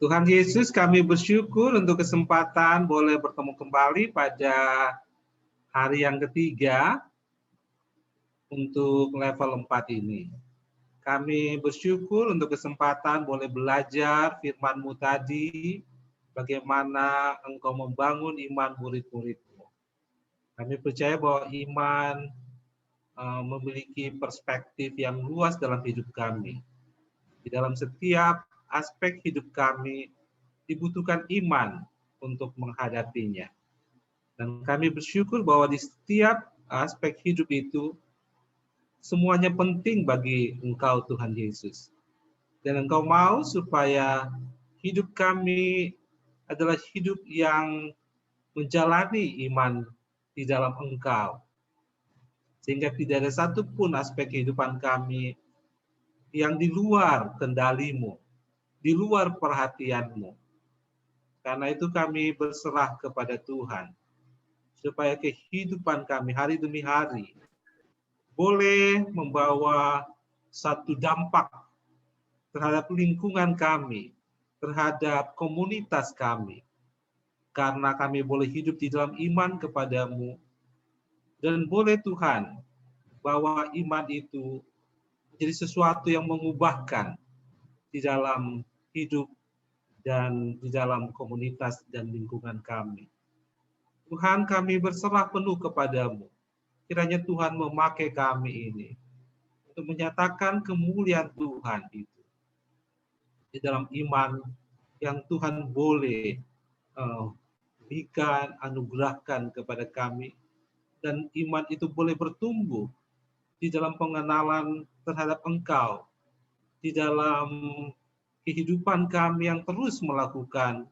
Tuhan Yesus, kami bersyukur untuk kesempatan boleh bertemu kembali pada hari yang ketiga untuk level 4 ini. Kami bersyukur untuk kesempatan boleh belajar firman-Mu tadi, bagaimana Engkau membangun iman murid-murid-Mu. Kami percaya bahwa iman memiliki perspektif yang luas dalam hidup kami. Di dalam setiap aspek hidup kami dibutuhkan iman untuk menghadapinya. Dan kami bersyukur bahwa di setiap aspek hidup itu semuanya penting bagi Engkau Tuhan Yesus. Dan Engkau mau supaya hidup kami adalah hidup yang menjalani iman di dalam Engkau. Sehingga tidak ada satupun aspek kehidupan kami yang di luar kendali-Mu, di luar perhatian-Mu. Karena itu kami berserah kepada Tuhan, supaya kehidupan kami hari demi hari boleh membawa satu dampak terhadap lingkungan kami, terhadap komunitas kami. Karena kami boleh hidup di dalam iman kepada-Mu, dan boleh Tuhan, bahwa iman itu menjadi sesuatu yang mengubahkan di dalam hidup dan di dalam komunitas dan lingkungan kami. Tuhan, kami berserah penuh kepada-Mu. Kiranya Tuhan memakai kami ini untuk menyatakan kemuliaan Tuhan itu di dalam iman yang Tuhan boleh berikan, anugerahkan kepada kami, dan iman itu boleh bertumbuh di dalam pengenalan terhadap Engkau, di dalam kehidupan kami yang terus melakukan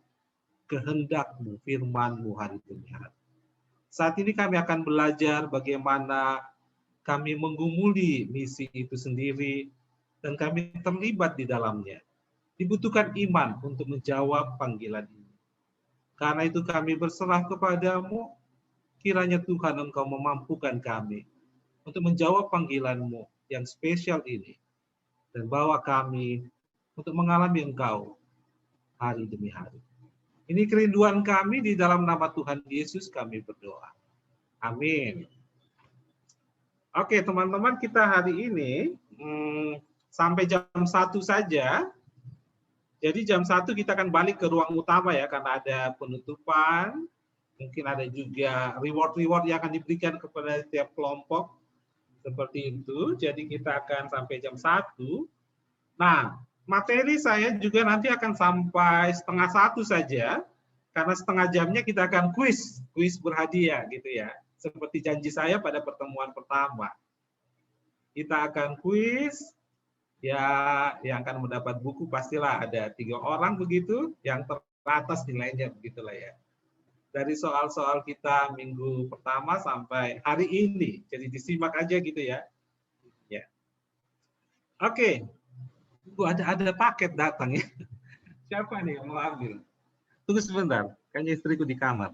kehendak-Mu, firman-Mu hari demi hari. Saat ini kami akan belajar bagaimana kami menggumuli misi itu sendiri, dan kami terlibat di dalamnya. Dibutuhkan iman untuk menjawab panggilan ini. Karena itu kami berserah kepada-Mu, kiranya Tuhan Engkau memampukan kami untuk menjawab panggilan-Mu yang spesial ini, dan bawa kami untuk mengalami Engkau hari demi hari. Ini kerinduan kami, di dalam nama Tuhan Yesus kami berdoa. Amin. Oke, teman-teman, kita hari ini sampai jam 1 saja. Jadi jam 1 kita akan balik ke ruang utama ya, karena ada penutupan. Mungkin ada juga reward-reward yang akan diberikan kepada setiap kelompok. Seperti itu. Jadi kita akan sampai jam 1. Nah, materi saya juga nanti akan sampai setengah 1 saja, karena setengah jamnya kita akan kuis berhadiah gitu ya, seperti janji saya pada pertemuan pertama. Kita akan kuis, ya yang akan mendapat buku pastilah ada 3 orang begitu, yang teratas nilainya begitulah ya. Dari soal-soal kita minggu pertama sampai hari ini, jadi disimak aja gitu ya. Ya. Oke. Ada paket datang ya. Siapa nih yang mau ambil? Tunggu sebentar, kayaknya istriku di kamar.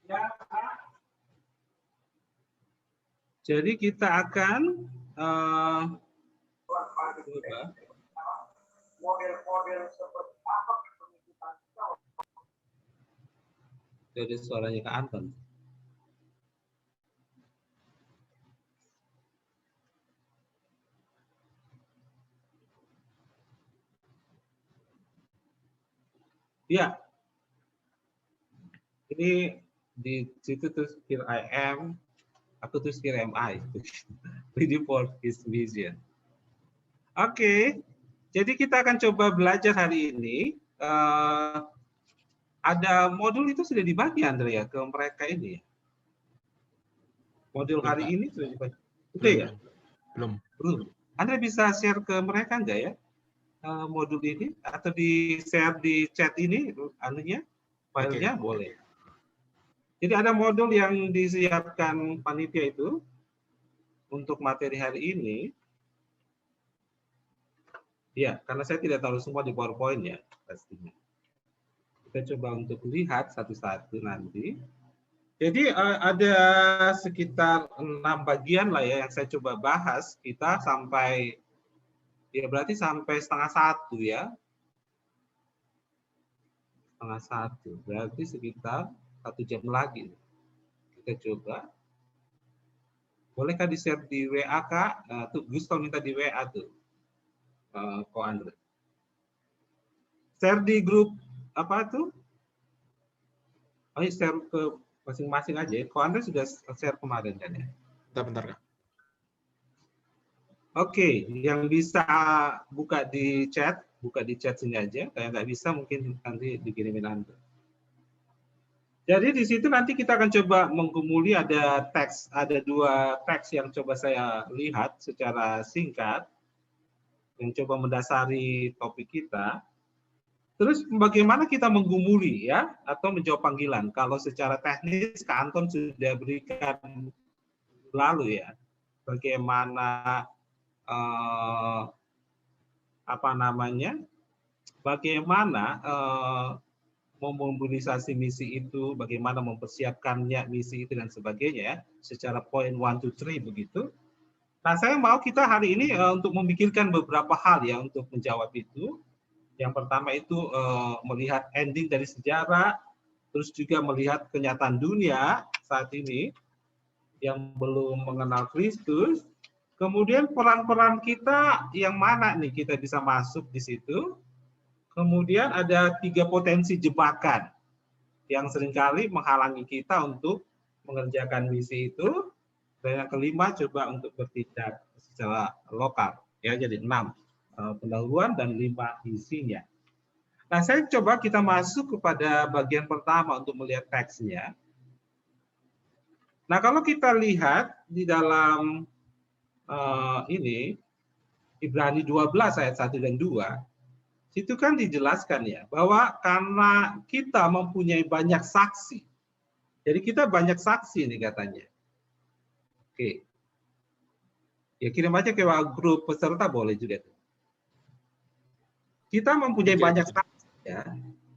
Ya, jadi kita akan model-model seperti apa kepemimpinan kita. Jadi suaranya ke Anton. Ya, ini di situ terus here I am, aku terus here am I, ready for his vision. Oke, jadi kita akan coba belajar hari ini. Ada modul itu sudah dibagi Andre ya ke mereka ini. Modul hari ini sudah dibagi. Sudah ya? Belum. Andre bisa share ke mereka enggak ya? Modul ini atau di share di chat ini anunya filenya boleh. Jadi ada modul yang disiapkan panitia itu untuk materi hari ini. Ya, karena saya tidak tahu semua di PowerPoint ya pastinya. Kita coba untuk lihat satu-satu nanti. Jadi ada sekitar 6 bagian lah ya yang saya coba bahas. Kita sampai, ya berarti sampai setengah satu ya. Setengah satu, berarti sekitar 1 jam lagi. Kita coba. Bolehkah di-share di WA, Kak? Tuh, Gus kalau minta di WA tuh, Ko Andre. Share di grup, apa tuh? Oh, share ke masing-masing aja. Ko Andre sudah share kemarin kan ya? Bentar, Kak. Oke, yang bisa buka di chat sini aja. Kalau nggak bisa mungkin nanti dikirimin Anda. Jadi di situ nanti kita akan coba menggumuli ada 2 teks yang coba saya lihat secara singkat, yang coba mendasari topik kita. Terus bagaimana kita menggumuli ya, atau menjawab panggilan. Kalau secara teknis Kak Anton sudah berikan lalu ya, bagaimana bagaimana memobilisasi misi itu, bagaimana mempersiapkannya misi itu dan sebagainya ya, secara poin 1, 2, 3 begitu. Nah, saya mau kita hari ini untuk memikirkan beberapa hal ya untuk menjawab itu. Yang pertama itu melihat ending dari sejarah, terus juga melihat kenyataan dunia saat ini yang belum mengenal Kristus. Kemudian peran-peran kita yang mana nih kita bisa masuk di situ. Kemudian ada 3 potensi jebakan yang seringkali menghalangi kita untuk mengerjakan misi itu. Dan yang kelima coba untuk bertindak secara lokal. Ya, jadi 6 pendahuluan dan 5 isinya. Nah, saya coba kita masuk kepada bagian pertama untuk melihat teksnya. Nah, kalau kita lihat di dalam ini Ibrani 12 ayat 1 dan 2, itu kan dijelaskan ya, bahwa karena kita mempunyai banyak saksi. Jadi kita banyak saksi nih katanya. Oke. Ya kirim aja ke grup peserta boleh juga. Kita mempunyai banyak saksi ya.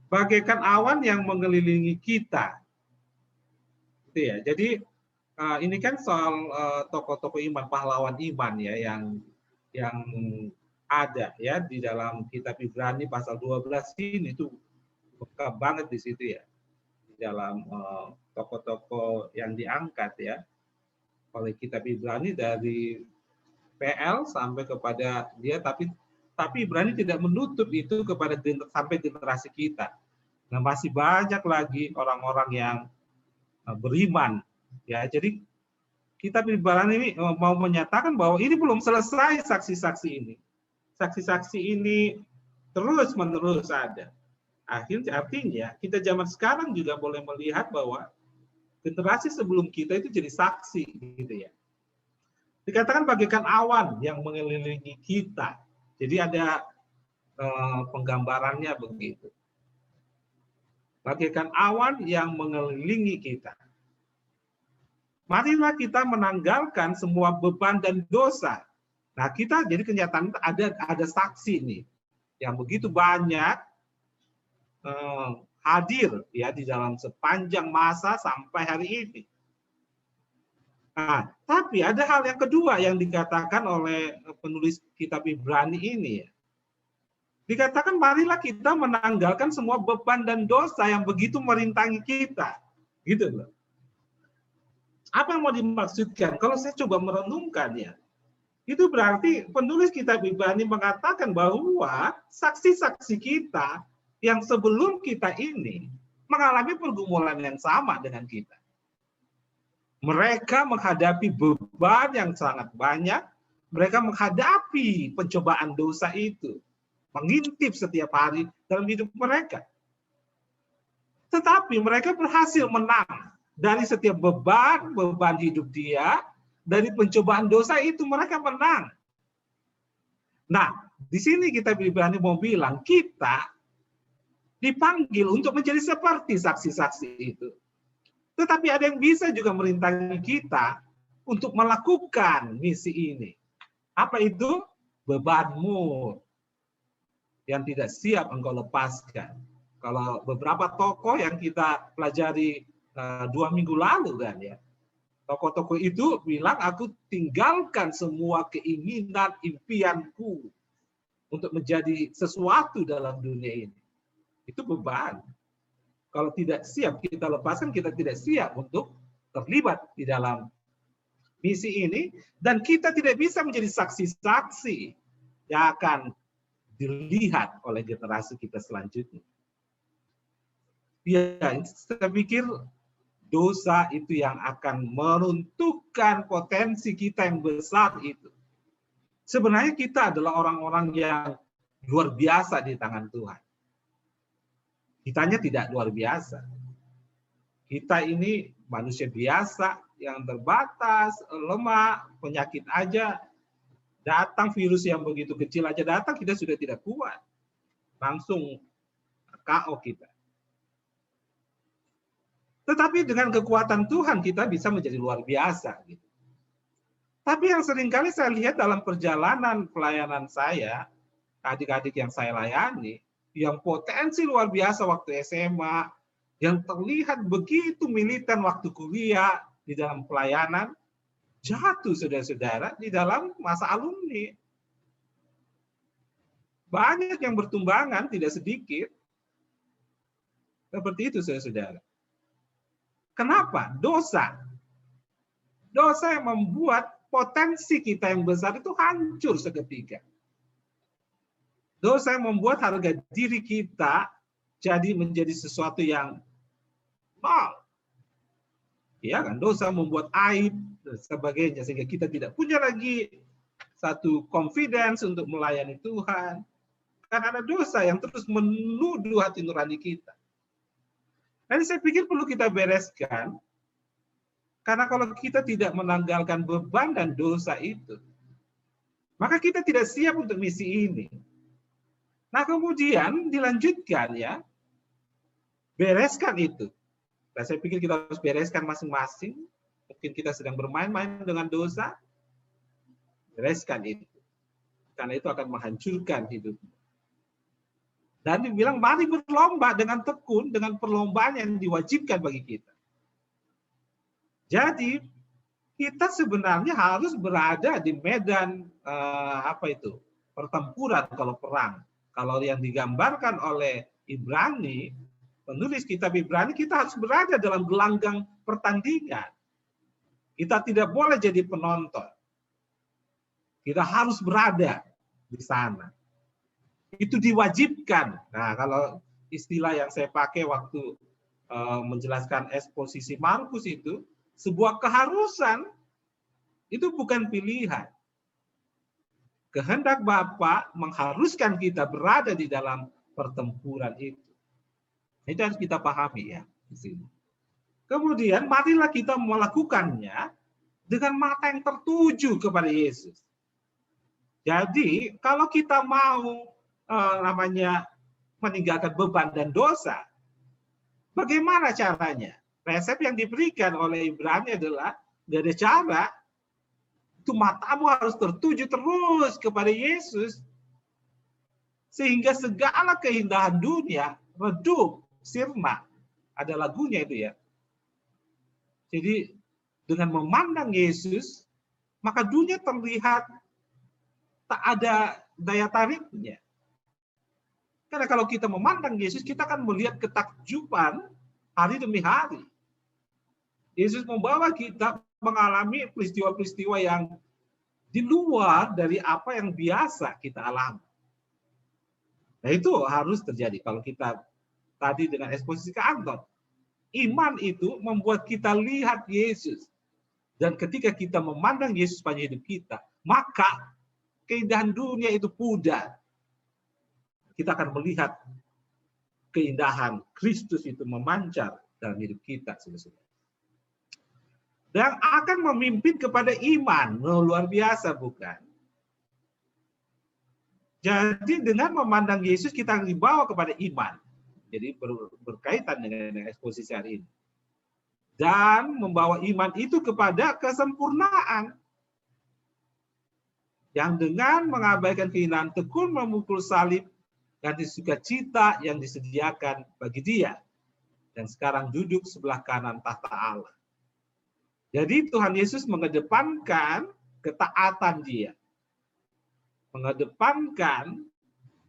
Bagaikan awan yang mengelilingi kita. Itu ya. Jadi ini kan soal tokoh-tokoh iman, pahlawan iman ya yang ada ya di dalam kitab Ibrani pasal 12 ini tuh lengkap banget di situ ya, di dalam tokoh-tokoh yang diangkat ya oleh kitab Ibrani dari PL sampai kepada dia, tapi Ibrani tidak menutup itu kepada sampai generasi kita. Nah, masih banyak lagi orang-orang yang beriman ya. Jadi kitab Ibrani ini mau menyatakan bahwa ini belum selesai saksi-saksi ini. Saksi-saksi ini terus-menerus ada. Artinya kita zaman sekarang juga boleh melihat bahwa generasi sebelum kita itu jadi saksi gitu ya. Dikatakan bagaikan awan yang mengelilingi kita. Jadi ada penggambarannya begitu. Bagaikan awan yang mengelilingi kita. Marilah kita menanggalkan semua beban dan dosa. Nah, kita jadi kenyataan ada saksi nih yang begitu banyak hadir ya di dalam sepanjang masa sampai hari ini. Nah, tapi ada hal yang kedua yang dikatakan oleh penulis kitab Ibrani ini ya. Dikatakan marilah kita menanggalkan semua beban dan dosa yang begitu merintangi kita. Gitu loh. Apa yang mau dimaksudkan? Kalau saya coba merenungkan ya, itu berarti penulis kitab Ibrani mengatakan bahwa saksi-saksi kita yang sebelum kita ini mengalami pergumulan yang sama dengan kita. Mereka menghadapi beban yang sangat banyak, mereka menghadapi pencobaan dosa itu, mengintip setiap hari dalam hidup mereka. Tetapi mereka berhasil menang dari setiap beban hidup dia, dari pencobaan dosa itu mereka menang. Nah, di sini kita Ibrani mau bilang, kita dipanggil untuk menjadi seperti saksi-saksi itu. Tetapi ada yang bisa juga merintangi kita untuk melakukan misi ini. Apa itu? Bebanmu yang tidak siap engkau lepaskan. Kalau beberapa tokoh yang kita pelajari 2 minggu lalu kan ya. Tokoh-tokoh itu bilang, aku tinggalkan semua keinginan, impianku untuk menjadi sesuatu dalam dunia ini. Itu beban. Kalau tidak siap kita lepaskan, kita tidak siap untuk terlibat di dalam misi ini, dan kita tidak bisa menjadi saksi-saksi yang akan dilihat oleh generasi kita selanjutnya. Ya, saya pikir dosa itu yang akan meruntuhkan potensi kita yang besar itu. Sebenarnya kita adalah orang-orang yang luar biasa di tangan Tuhan. Kitanya tidak luar biasa. Kita ini manusia biasa yang terbatas, lemah, penyakit aja datang, virus yang begitu kecil aja datang, kita sudah tidak kuat. Langsung KO kita. Tetapi dengan kekuatan Tuhan kita bisa menjadi luar biasa. Gitu. Tapi yang seringkali saya lihat dalam perjalanan pelayanan saya, adik-adik yang saya layani, yang potensi luar biasa waktu SMA, yang terlihat begitu militan waktu kuliah di dalam pelayanan, jatuh saudara-saudara di dalam masa alumni. Banyak yang bertumbangan, tidak sedikit. Seperti itu saudara-saudara. Kenapa? Dosa. Dosa yang membuat potensi kita yang besar itu hancur seketika. Dosa yang membuat harga diri kita jadi menjadi sesuatu yang nol. Ya kan? Dosa membuat aib dan sebagainya sehingga kita tidak punya lagi satu confidence untuk melayani Tuhan. Karena ada dosa yang terus menuduh hati nurani kita. Jadi saya pikir perlu kita bereskan, karena kalau kita tidak menanggalkan beban dan dosa itu, maka kita tidak siap untuk misi ini. Nah kemudian dilanjutkan ya, bereskan itu. Nah, saya pikir kita harus bereskan masing-masing. Mungkin kita sedang bermain-main dengan dosa, bereskan itu. Karena itu akan menghancurkan hidupmu. Dan dibilang, mari berlomba dengan tekun, dengan perlombaan yang diwajibkan bagi kita. Jadi, kita sebenarnya harus berada di medan pertempuran kalau perang. Kalau yang digambarkan oleh Ibrani, penulis kitab Ibrani, kita harus berada dalam gelanggang pertandingan. Kita tidak boleh jadi penonton. Kita harus berada di sana. Itu diwajibkan. Nah, kalau istilah yang saya pakai waktu menjelaskan eksposisi Markus itu, sebuah keharusan itu bukan pilihan. Kehendak Bapa mengharuskan kita berada di dalam pertempuran itu. Itu harus kita pahami ya di sini. Kemudian marilah kita melakukannya dengan mata yang tertuju kepada Yesus. Jadi kalau kita mau meninggalkan beban dan dosa, bagaimana caranya? Resep yang diberikan oleh Ibrani adalah tidak ada cara. Itu matamu harus tertuju terus kepada Yesus. Sehingga segala keindahan dunia redup, sirna. Ada lagunya itu ya. Jadi dengan memandang Yesus, maka dunia terlihat tak ada daya tariknya. Karena kalau kita memandang Yesus, kita akan melihat ketakjuban hari demi hari. Yesus membawa kita mengalami peristiwa-peristiwa yang di luar dari apa yang biasa kita alami. Nah itu harus terjadi. Kalau kita tadi dengan eksposisi ke Anton, iman itu membuat kita lihat Yesus. Dan ketika kita memandang Yesus pada hidup kita, maka keindahan dunia itu pudar. Kita akan melihat keindahan Kristus itu memancar dalam hidup kita. Dan akan memimpin kepada iman. Luar biasa bukan? Jadi dengan memandang Yesus kita dibawa kepada iman. Jadi berkaitan dengan eksposisi hari ini. Dan membawa iman itu kepada kesempurnaan. Yang dengan mengabaikan keinginan tekun memukul salib dan sukacita yang disediakan bagi dia. dan sekarang duduk sebelah kanan tahta Allah. Jadi Tuhan Yesus mengedepankan ketaatan dia. Mengedepankan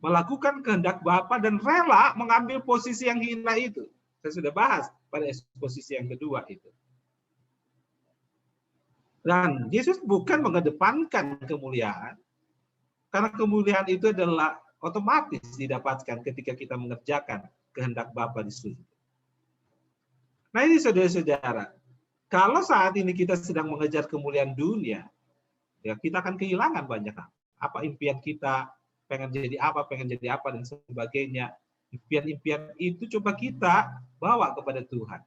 melakukan kehendak Bapa dan rela mengambil posisi yang hina itu. Saya sudah bahas pada posisi yang kedua itu. Dan Yesus bukan mengedepankan kemuliaan, karena kemuliaan itu adalah otomatis didapatkan ketika kita mengerjakan kehendak Bapa di surga. Nah ini saudara-saudara, kalau saat ini kita sedang mengejar kemuliaan dunia, ya kita akan kehilangan banyak hal. Apa impian kita, pengen jadi apa, dan sebagainya. Impian-impian itu coba kita bawa kepada Tuhan.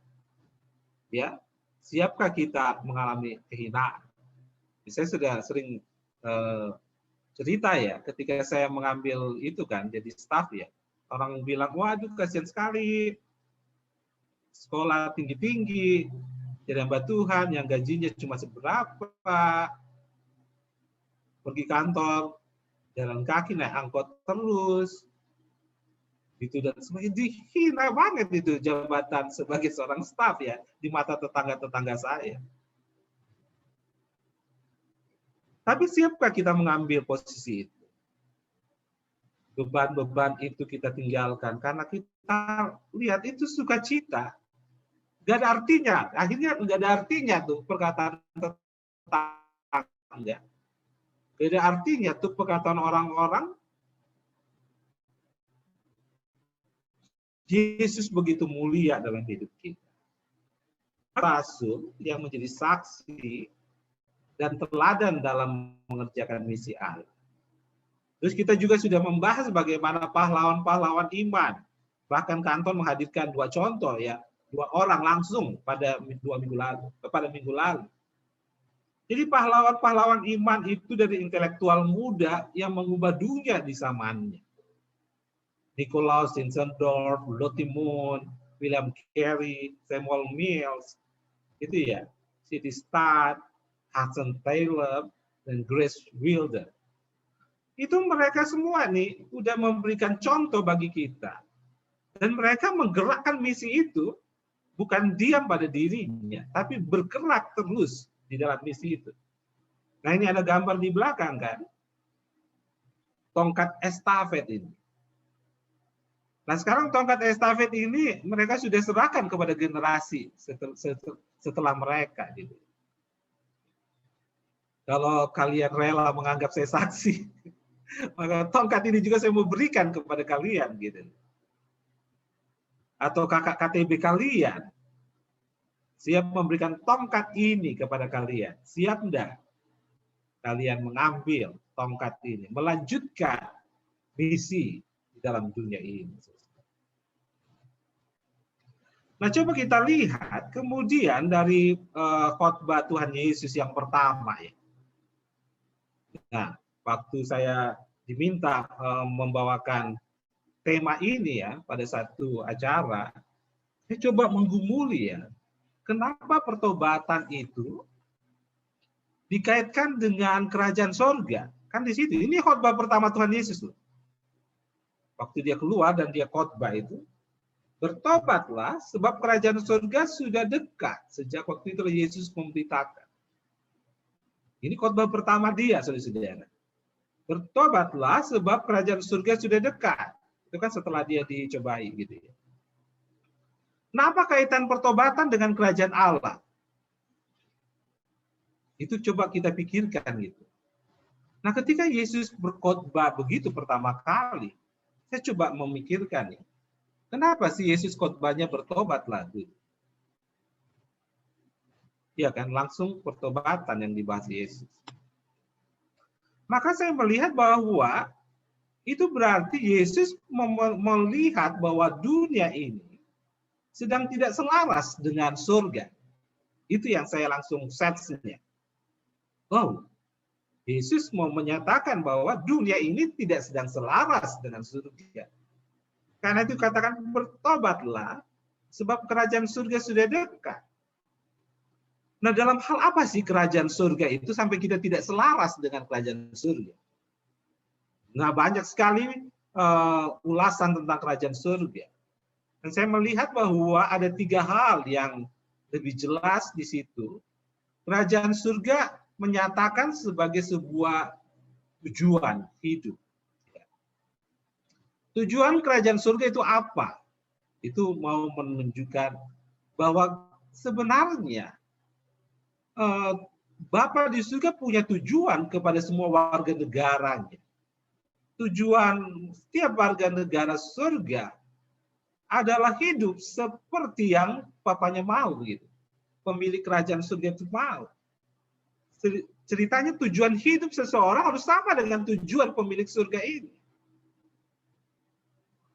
Ya, siapkah kita mengalami kehinaan? Saya sudah sering cerita ya, ketika saya mengambil itu kan jadi staf ya, orang bilang, waduh kasihan sekali, sekolah tinggi-tinggi, jadi hamba Tuhan yang gajinya cuma seberapa, pergi kantor, jalan kaki, naik angkot terus, gitu, dan semuanya dihina banget itu jabatan sebagai seorang staf ya di mata tetangga-tetangga saya. Tapi siapkah kita mengambil posisi itu? Beban-beban itu kita tinggalkan karena kita lihat itu sukacita. Gak ada artinya. Akhirnya nggak ada artinya tuh perkataan tetangga. Gak ada artinya tuh perkataan orang-orang. Yesus begitu mulia dalam hidup kita. Rasul yang menjadi saksi dan teladan dalam mengerjakan misi Allah. Terus kita juga sudah membahas bagaimana pahlawan-pahlawan iman. Bahkan kantor menghadirkan 2 contoh ya, 2 orang langsung pada minggu lalu. Jadi pahlawan-pahlawan iman itu dari intelektual muda yang mengubah dunia di zamannya. Nicolaus Zinzendorf, Lottie Moon, William Carey, Samuel Mills, itu ya, C.T. Studd, Hudson Taylor, dan Grace Wilder. Itu mereka semua nih udah memberikan contoh bagi kita. Dan mereka menggerakkan misi itu bukan diam pada dirinya, tapi bergerak terus di dalam misi itu. Nah ini ada gambar di belakang kan, tongkat estafet ini. Nah sekarang tongkat estafet ini mereka sudah serahkan kepada generasi setelah mereka. Gitu. Kalau kalian rela menganggap saya saksi, maka tongkat ini juga saya mau berikan kepada kalian. Gitu. Atau kakak KTB kalian, siap memberikan tongkat ini kepada kalian. Siap enggak? Kalian mengambil tongkat ini, melanjutkan misi di dalam dunia ini. Nah, coba kita lihat kemudian dari khotbah Tuhan Yesus yang pertama ya. Nah, waktu saya diminta membawakan tema ini ya pada satu acara, saya coba menggumuli ya, kenapa pertobatan itu dikaitkan dengan kerajaan sorga? Kan di situ, ini khotbah pertama Tuhan Yesus loh. Waktu dia keluar dan dia khotbah itu, bertobatlah sebab kerajaan surga sudah dekat. Sejak waktu itu Yesus memberitakan. Ini khotbah pertama dia, saudara-saudara. Bertobatlah sebab kerajaan surga sudah dekat. Itu kan setelah dia dicobai gitu ya. Nah, apa kaitan pertobatan dengan kerajaan Allah? Itu coba kita pikirkan gitu. Nah, ketika Yesus berkhotbah begitu pertama kali, saya coba memikirkan ya. Kenapa sih Yesus khotbahnya bertobatlah? Ya kan, langsung pertobatan yang dibahas Yesus. Maka saya melihat bahwa itu berarti Yesus melihat bahwa dunia ini sedang tidak selaras dengan surga. Itu yang saya langsung sense-nya. Oh, Yesus mau menyatakan bahwa dunia ini tidak sedang selaras dengan surga. Karena itu katakan bertobatlah sebab kerajaan surga sudah dekat. Nah, dalam hal apa sih kerajaan surga itu sampai kita tidak selaras dengan kerajaan surga? Nah, banyak sekali ulasan tentang kerajaan surga. Dan saya melihat bahwa ada 3 hal yang lebih jelas di situ. Kerajaan surga menyatakan sebagai sebuah tujuan hidup. Tujuan kerajaan surga itu apa? Itu mau menunjukkan bahwa sebenarnya Bapa di surga punya tujuan kepada semua warga negaranya. Tujuan setiap warga negara surga adalah hidup seperti yang papanya mau, gitu. Pemilik kerajaan surga itu mau. Ceritanya tujuan hidup seseorang harus sama dengan tujuan pemilik surga ini.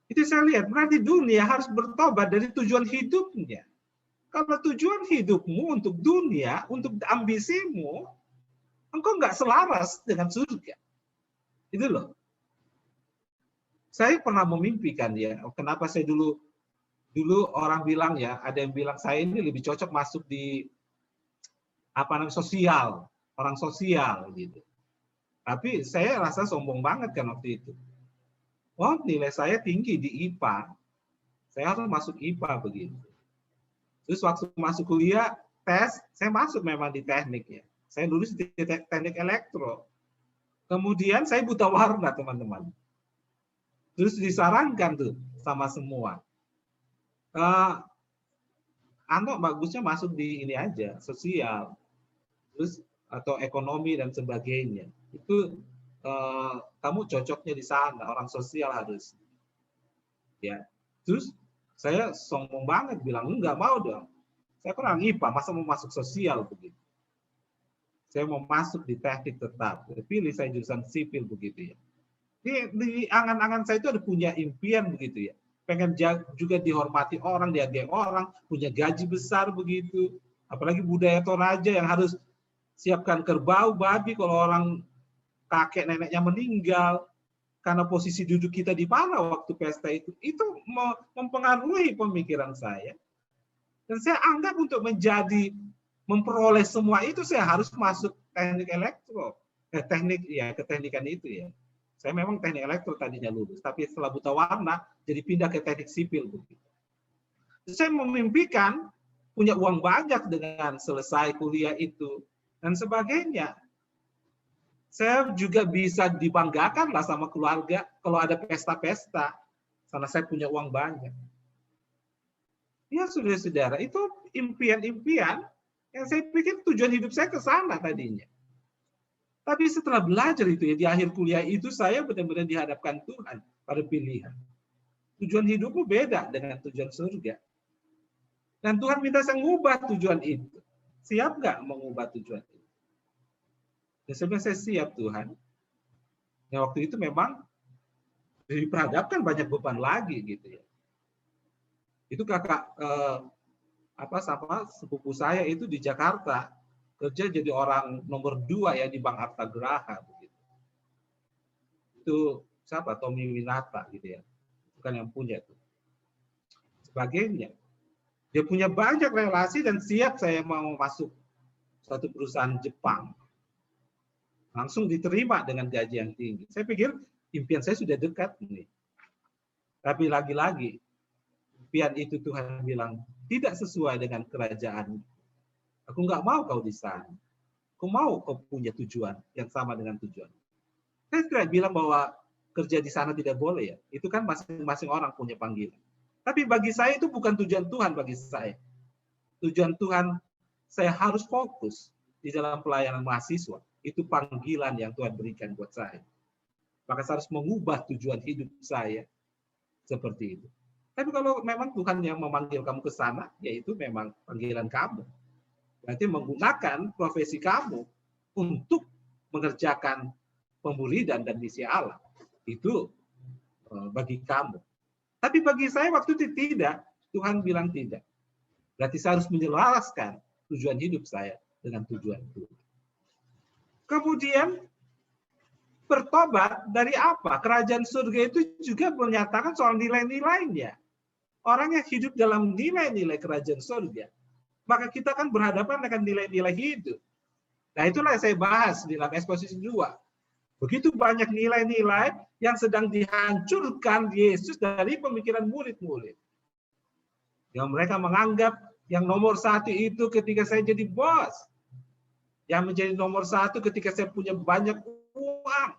Itu saya lihat, berarti dunia harus bertobat dari tujuan hidupnya. Kalau tujuan hidupmu untuk dunia, untuk ambisimu, engkau nggak selaras dengan surga. Itu loh. Saya pernah memimpikan ya, kenapa saya dulu orang bilang ya, ada yang bilang saya ini lebih cocok masuk di sosial, orang sosial gitu. Tapi saya rasa sombong banget kan waktu itu. Oh, nilai saya tinggi di IPA, saya harus masuk IPA begitu. Terus waktu masuk kuliah, tes, saya masuk memang di teknik ya. Saya lulus di teknik elektro. Kemudian saya buta warna, teman-teman. Terus disarankan tuh sama semua. Bagusnya masuk di ini aja, sosial. Terus atau ekonomi dan sebagainya. Itu kamu cocoknya di sana, orang sosial harus. Ya. Terus saya sombong banget bilang, enggak mau dong. Saya kan orang IPA, masa mau masuk sosial begitu. Saya mau masuk di teknik tetap. Pilih saya jurusan sipil begitu ya. Di angan-angan saya itu ada punya impian begitu ya. Pengen juga dihormati orang, dihargai orang, punya gaji besar begitu. Apalagi budaya Toraja yang harus siapkan kerbau, babi kalau orang kakek neneknya meninggal. Karena posisi duduk kita di mana waktu pesta itu mempengaruhi pemikiran saya. Dan saya anggap untuk memperoleh semua itu saya harus masuk teknik elektro. Keteknikan itu ya. Saya memang teknik elektro tadinya lulus, tapi setelah buta warna jadi pindah ke teknik sipil begitu. Saya memimpikan punya uang banyak dengan selesai kuliah itu dan sebagainya. Saya juga bisa dibanggakan lah sama keluarga kalau ada pesta-pesta, karena saya punya uang banyak. Ya saudara-saudara, itu impian-impian yang saya pikir tujuan hidup saya ke sana tadinya. Tapi setelah belajar itu ya, di akhir kuliah itu saya benar-benar dihadapkan Tuhan pada pilihan. Tujuan hidupmu beda dengan tujuan surga. Dan Tuhan minta saya mengubah tujuan itu. Siap nggak mengubah tujuan itu? Dan sebenarnya saya siap Tuhan. Nah, waktu itu memang diperhadapkan banyak beban lagi gitu ya. Itu kakak sepupu saya itu di Jakarta kerja jadi orang nomor 2 ya di Bank Arta Graha begitu. Itu siapa? Tommy Winata gitu ya. Bukan yang punya tuh. Sebagainya. Dia punya banyak relasi dan siap saya mau masuk suatu perusahaan Jepang. Langsung diterima dengan gaji yang tinggi. Saya pikir impian saya sudah dekat nih. Tapi lagi-lagi impian itu Tuhan bilang tidak sesuai dengan kerajaan. Aku nggak mau kau di sana. Aku mau kau punya tujuan yang sama dengan tujuan. Saya tidak bilang bahwa kerja di sana tidak boleh ya. Itu kan masing-masing orang punya panggilan. Tapi bagi saya itu bukan tujuan Tuhan bagi saya. Tujuan Tuhan, saya harus fokus di dalam pelayanan mahasiswa. Itu panggilan yang Tuhan berikan buat saya. Maka saya harus mengubah tujuan hidup saya seperti itu. Tapi kalau memang Tuhan yang memanggil kamu ke sana, yaitu memang panggilan kamu. Berarti menggunakan profesi kamu untuk mengerjakan pemuridan dan misi Allah. Itu bagi kamu. Tapi bagi saya waktu itu tidak. Tuhan bilang tidak. Berarti saya harus menyelaraskan tujuan hidup saya dengan tujuan Tuhan. Kemudian bertobat dari apa? Kerajaan surga itu juga menyatakan soal nilai-nilainya. Orang yang hidup dalam nilai-nilai kerajaan surga, maka kita kan berhadapan dengan nilai-nilai hidup. Nah, itulah yang saya bahas di dalam eksposisi 2. Begitu banyak nilai-nilai yang sedang dihancurkan Yesus dari pemikiran murid-murid. Yang mereka menganggap yang nomor satu itu ketika saya jadi bos. Yang menjadi nomor satu ketika saya punya banyak uang.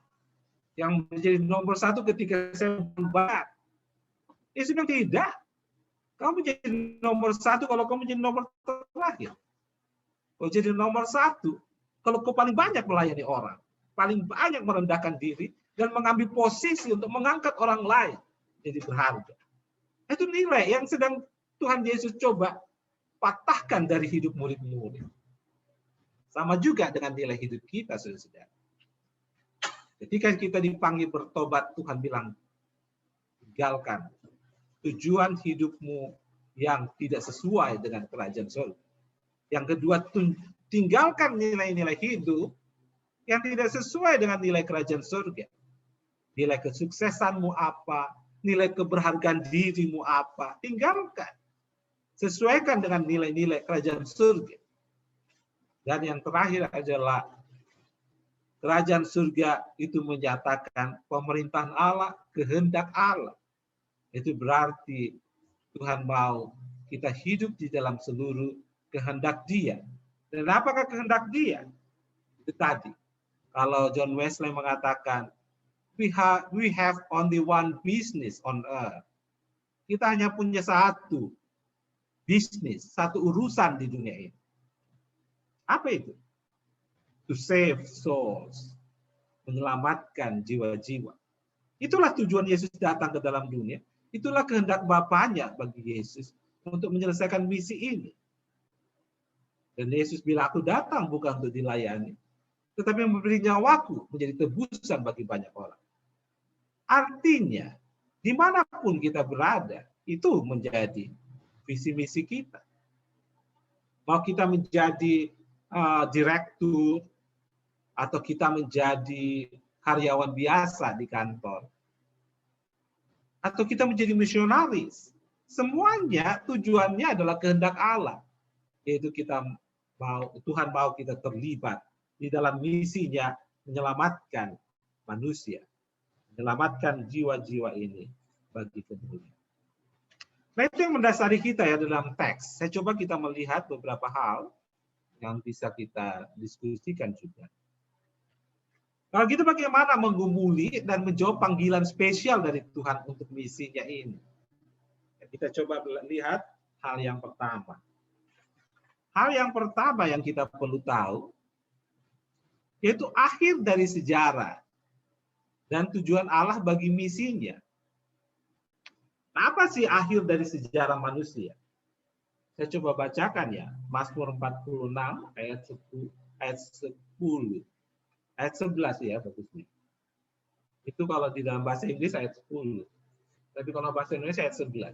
Yang menjadi nomor satu ketika saya banyak. Yesus bilang tidak. Kamu menjadi nomor satu kalau kamu menjadi nomor terakhir. Kau jadi nomor satu kalau kau paling banyak melayani orang. Paling banyak merendahkan diri dan mengambil posisi untuk mengangkat orang lain jadi berharga. Itu nilai yang sedang Tuhan Yesus coba patahkan dari hidup murid-murid. Sama juga dengan nilai hidup kita, saudara-saudara. Ketika kita dipanggil bertobat, Tuhan bilang, tinggalkan tujuan hidupmu yang tidak sesuai dengan kerajaan surga. Yang kedua, tinggalkan nilai-nilai hidup yang tidak sesuai dengan nilai kerajaan surga. Nilai kesuksesanmu apa, nilai keberhargaan dirimu apa, tinggalkan. Sesuaikan dengan nilai-nilai kerajaan surga. Dan yang terakhir adalah kerajaan surga itu menyatakan pemerintahan Allah, kehendak Allah. Itu berarti Tuhan mau kita hidup di dalam seluruh kehendak Dia. Dan apakah kehendak Dia? Itu tadi. Kalau John Wesley mengatakan, we have only one business on earth. Kita hanya punya satu bisnis, satu urusan di dunia ini. Apa itu? To save souls. Menyelamatkan jiwa-jiwa. Itulah tujuan Yesus datang ke dalam dunia. Itulah kehendak Bapaknya bagi Yesus untuk menyelesaikan misi ini. Dan Yesus bilang, aku datang bukan untuk dilayani, tetapi memberi nyawaku menjadi tebusan bagi banyak orang. Artinya, dimanapun kita berada, itu menjadi visi misi kita. Mau kita menjadi direktur, atau kita menjadi karyawan biasa di kantor, atau kita menjadi misionaris, semuanya tujuannya adalah kehendak Allah, yaitu Tuhan mau kita terlibat di dalam misinya menyelamatkan manusia, menyelamatkan jiwa-jiwa ini bagi kemuliaan. Nah, itu yang mendasari kita ya dalam teks. Saya coba kita melihat beberapa hal yang bisa kita diskusikan juga. Kalau gitu bagaimana menggumuli dan menjawab panggilan spesial dari Tuhan untuk misinya ini? Kita coba lihat hal yang pertama. Hal yang pertama yang kita perlu tahu, yaitu akhir dari sejarah dan tujuan Allah bagi misinya. Nah, apa sih akhir dari sejarah manusia? Saya coba bacakan ya, Mazmur 46 ayat 10, ayat 11 ya bagusnya. Itu kalau di dalam bahasa Inggris ayat 10. Tapi kalau bahasa Indonesia ayat 11.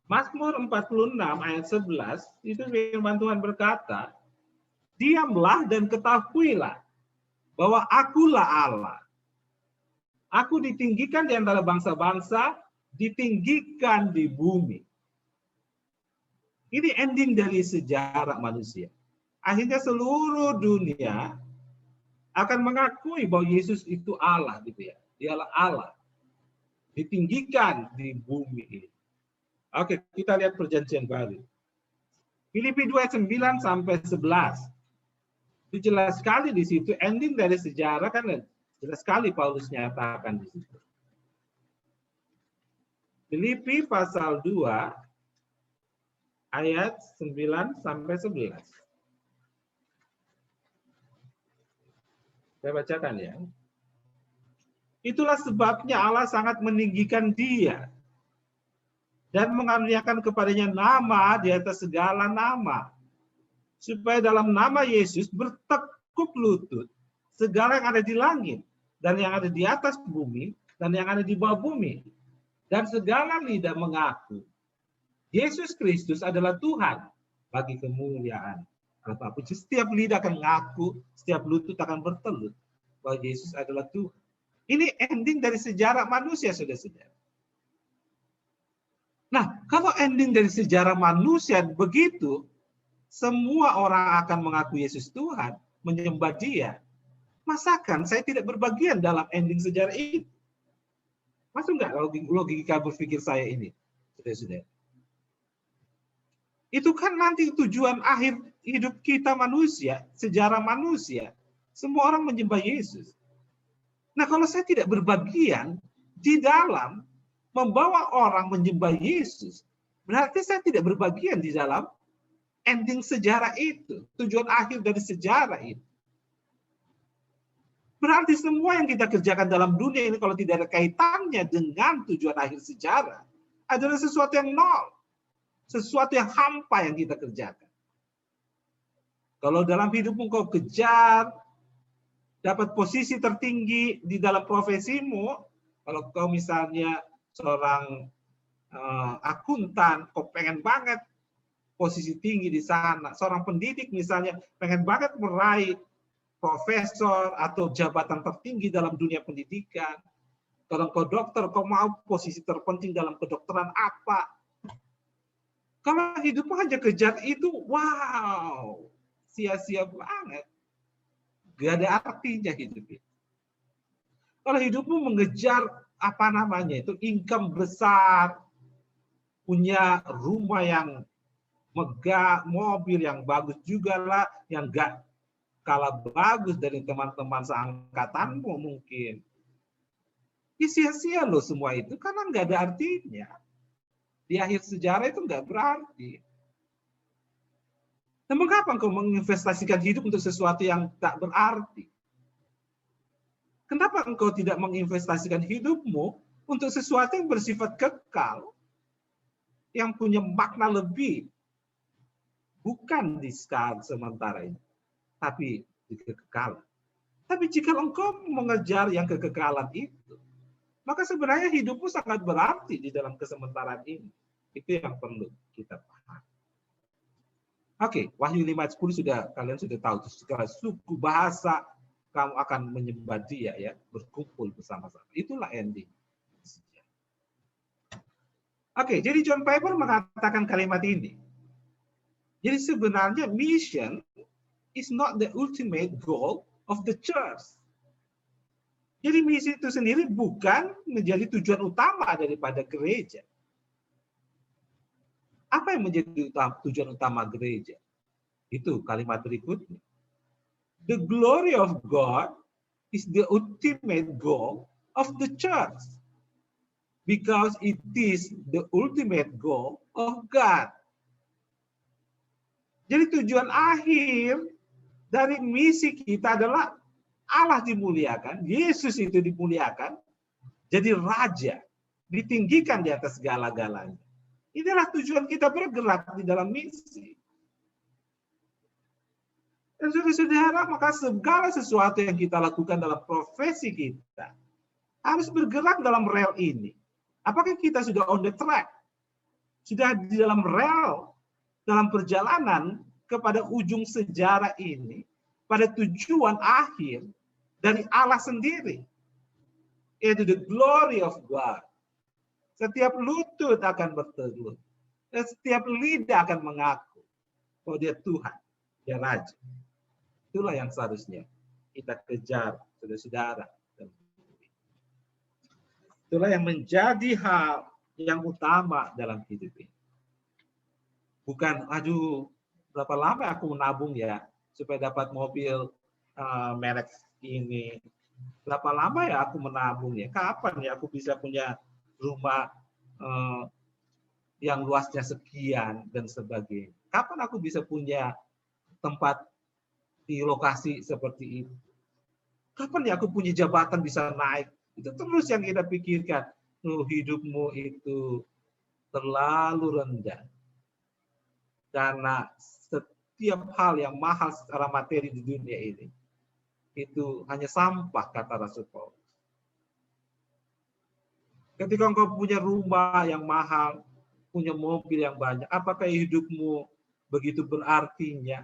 Mazmur 46 ayat 11 itu firman Tuhan berkata, diamlah dan ketahuilah bahwa akulah Allah. Aku ditinggikan di antara bangsa-bangsa, ditinggikan di bumi. Ini ending dari sejarah manusia. Akhirnya seluruh dunia akan mengakui bahwa Yesus itu Allah, gitu ya. Dialah Allah. Ditinggikan di bumi ini. Oke, kita lihat perjanjian baru. Filipi 2 ayat 9 sampai 11. Itu jelas sekali di situ ending dari sejarah kan jelas sekali Paulus nyatakan di situ. Filipi pasal 2 ayat 9 sampai 11. Saya bacakan ya. Itulah sebabnya Allah sangat meninggikan Dia dan mengaruniakan kepadanya nama di atas segala nama, supaya dalam nama Yesus bertekuk lutut segala yang ada di langit dan yang ada di atas bumi dan yang ada di bawah bumi, dan segala lidah mengaku Yesus Kristus adalah Tuhan bagi kemuliaan Allah. Setiap lidah akan mengaku, setiap lutut akan bertelut bahwa Yesus adalah Tuhan. Ini ending dari sejarah manusia, saudara-saudara. Nah, kalau ending dari sejarah manusia begitu, semua orang akan mengaku Yesus Tuhan, menyembah Dia. Masakan saya tidak berbagian dalam ending sejarah ini? Masuk nggak logika berpikir saya ini? Saudara-saudara. Itu kan nanti tujuan akhir hidup kita manusia, sejarah manusia. Semua orang menyembah Yesus. Nah, kalau saya tidak berbagian di dalam membawa orang menyembah Yesus, berarti saya tidak berbagian di dalam ending sejarah itu, tujuan akhir dari sejarah itu. Berarti semua yang kita kerjakan dalam dunia ini kalau tidak ada kaitannya dengan tujuan akhir sejarah, adalah sesuatu yang nol. Sesuatu yang hampa yang kita kerjakan. Kalau dalam hidupmu kau kejar, dapat posisi tertinggi di dalam profesimu, kalau kau misalnya seorang akuntan, kau pengen banget posisi tinggi di sana. Seorang pendidik misalnya pengen banget meraih profesor atau jabatan tertinggi dalam dunia pendidikan. Kalau kau dokter, kau mau posisi terpenting dalam kedokteran apa? Kalau hidupmu hanya kejar itu, wow, sia-sia banget. Gak ada artinya hidup itu. Kalau hidupmu mengejar apa namanya itu income besar, punya rumah yang megah, mobil yang bagus juga lah, yang gak kalah bagus dari teman-teman seangkatanmu mungkin. Ya sia-sia loh semua itu karena nggak ada artinya. Di akhir sejarah itu nggak berarti. Nah, mengapa engkau menginvestasikan hidup untuk sesuatu yang tak berarti? Kenapa engkau tidak menginvestasikan hidupmu untuk sesuatu yang bersifat kekal, yang punya makna lebih, bukan di saat sementara ini, tapi di kekekalan. Tapi jika engkau mengejar yang kekekalan itu, maka sebenarnya hidupmu sangat berarti di dalam kesementaraan ini. Itu yang perlu kita pahami. Oke, Wahyu 5 ayat 10 kalian sudah tahu. Segala suku bahasa kamu akan menyembah Dia, ya, berkumpul bersama-sama. Itulah ending. Oke, jadi John Piper mengatakan kalimat ini. Jadi sebenarnya mission is not the ultimate goal of the church. Jadi misi itu sendiri bukan menjadi tujuan utama daripada gereja. Apa yang menjadi tujuan utama gereja? Itu kalimat berikutnya. The glory of God is the ultimate goal of the church. Because it is the ultimate goal of God. Jadi tujuan akhir dari misi kita adalah Allah dimuliakan, Yesus itu dimuliakan, jadi raja, ditinggikan di atas segala-galanya. Inilah tujuan kita bergerak di dalam misi. Dan saudara-saudara, maka segala sesuatu yang kita lakukan dalam profesi kita harus bergerak dalam rel ini. Apakah kita sudah on the track? Sudah di dalam rel, dalam perjalanan kepada ujung sejarah ini, pada tujuan akhir dari Allah sendiri, yaitu the glory of God. Setiap lutut akan bertelut, dan setiap lidah akan mengaku bahwa Dia Tuhan, Dia Raja. Itulah yang seharusnya kita kejar, saudara-saudara. Itulah yang menjadi hal yang utama dalam hidup ini. Bukan, aduh, berapa lama aku menabung ya supaya dapat mobil merek ini. Berapa lama ya aku menabung ya? Kapan ya aku bisa punya rumah yang luasnya sekian dan sebagainya? Kapan aku bisa punya tempat di lokasi seperti itu? Kapan ya aku punya jabatan bisa naik? Itu terus yang kita pikirkan. Hidupmu itu terlalu rendah. Karena setiap hal yang mahal secara materi di dunia ini, itu hanya sampah, kata Rasul Paulus. Ketika engkau punya rumah yang mahal, punya mobil yang banyak, apakah hidupmu begitu berartinya?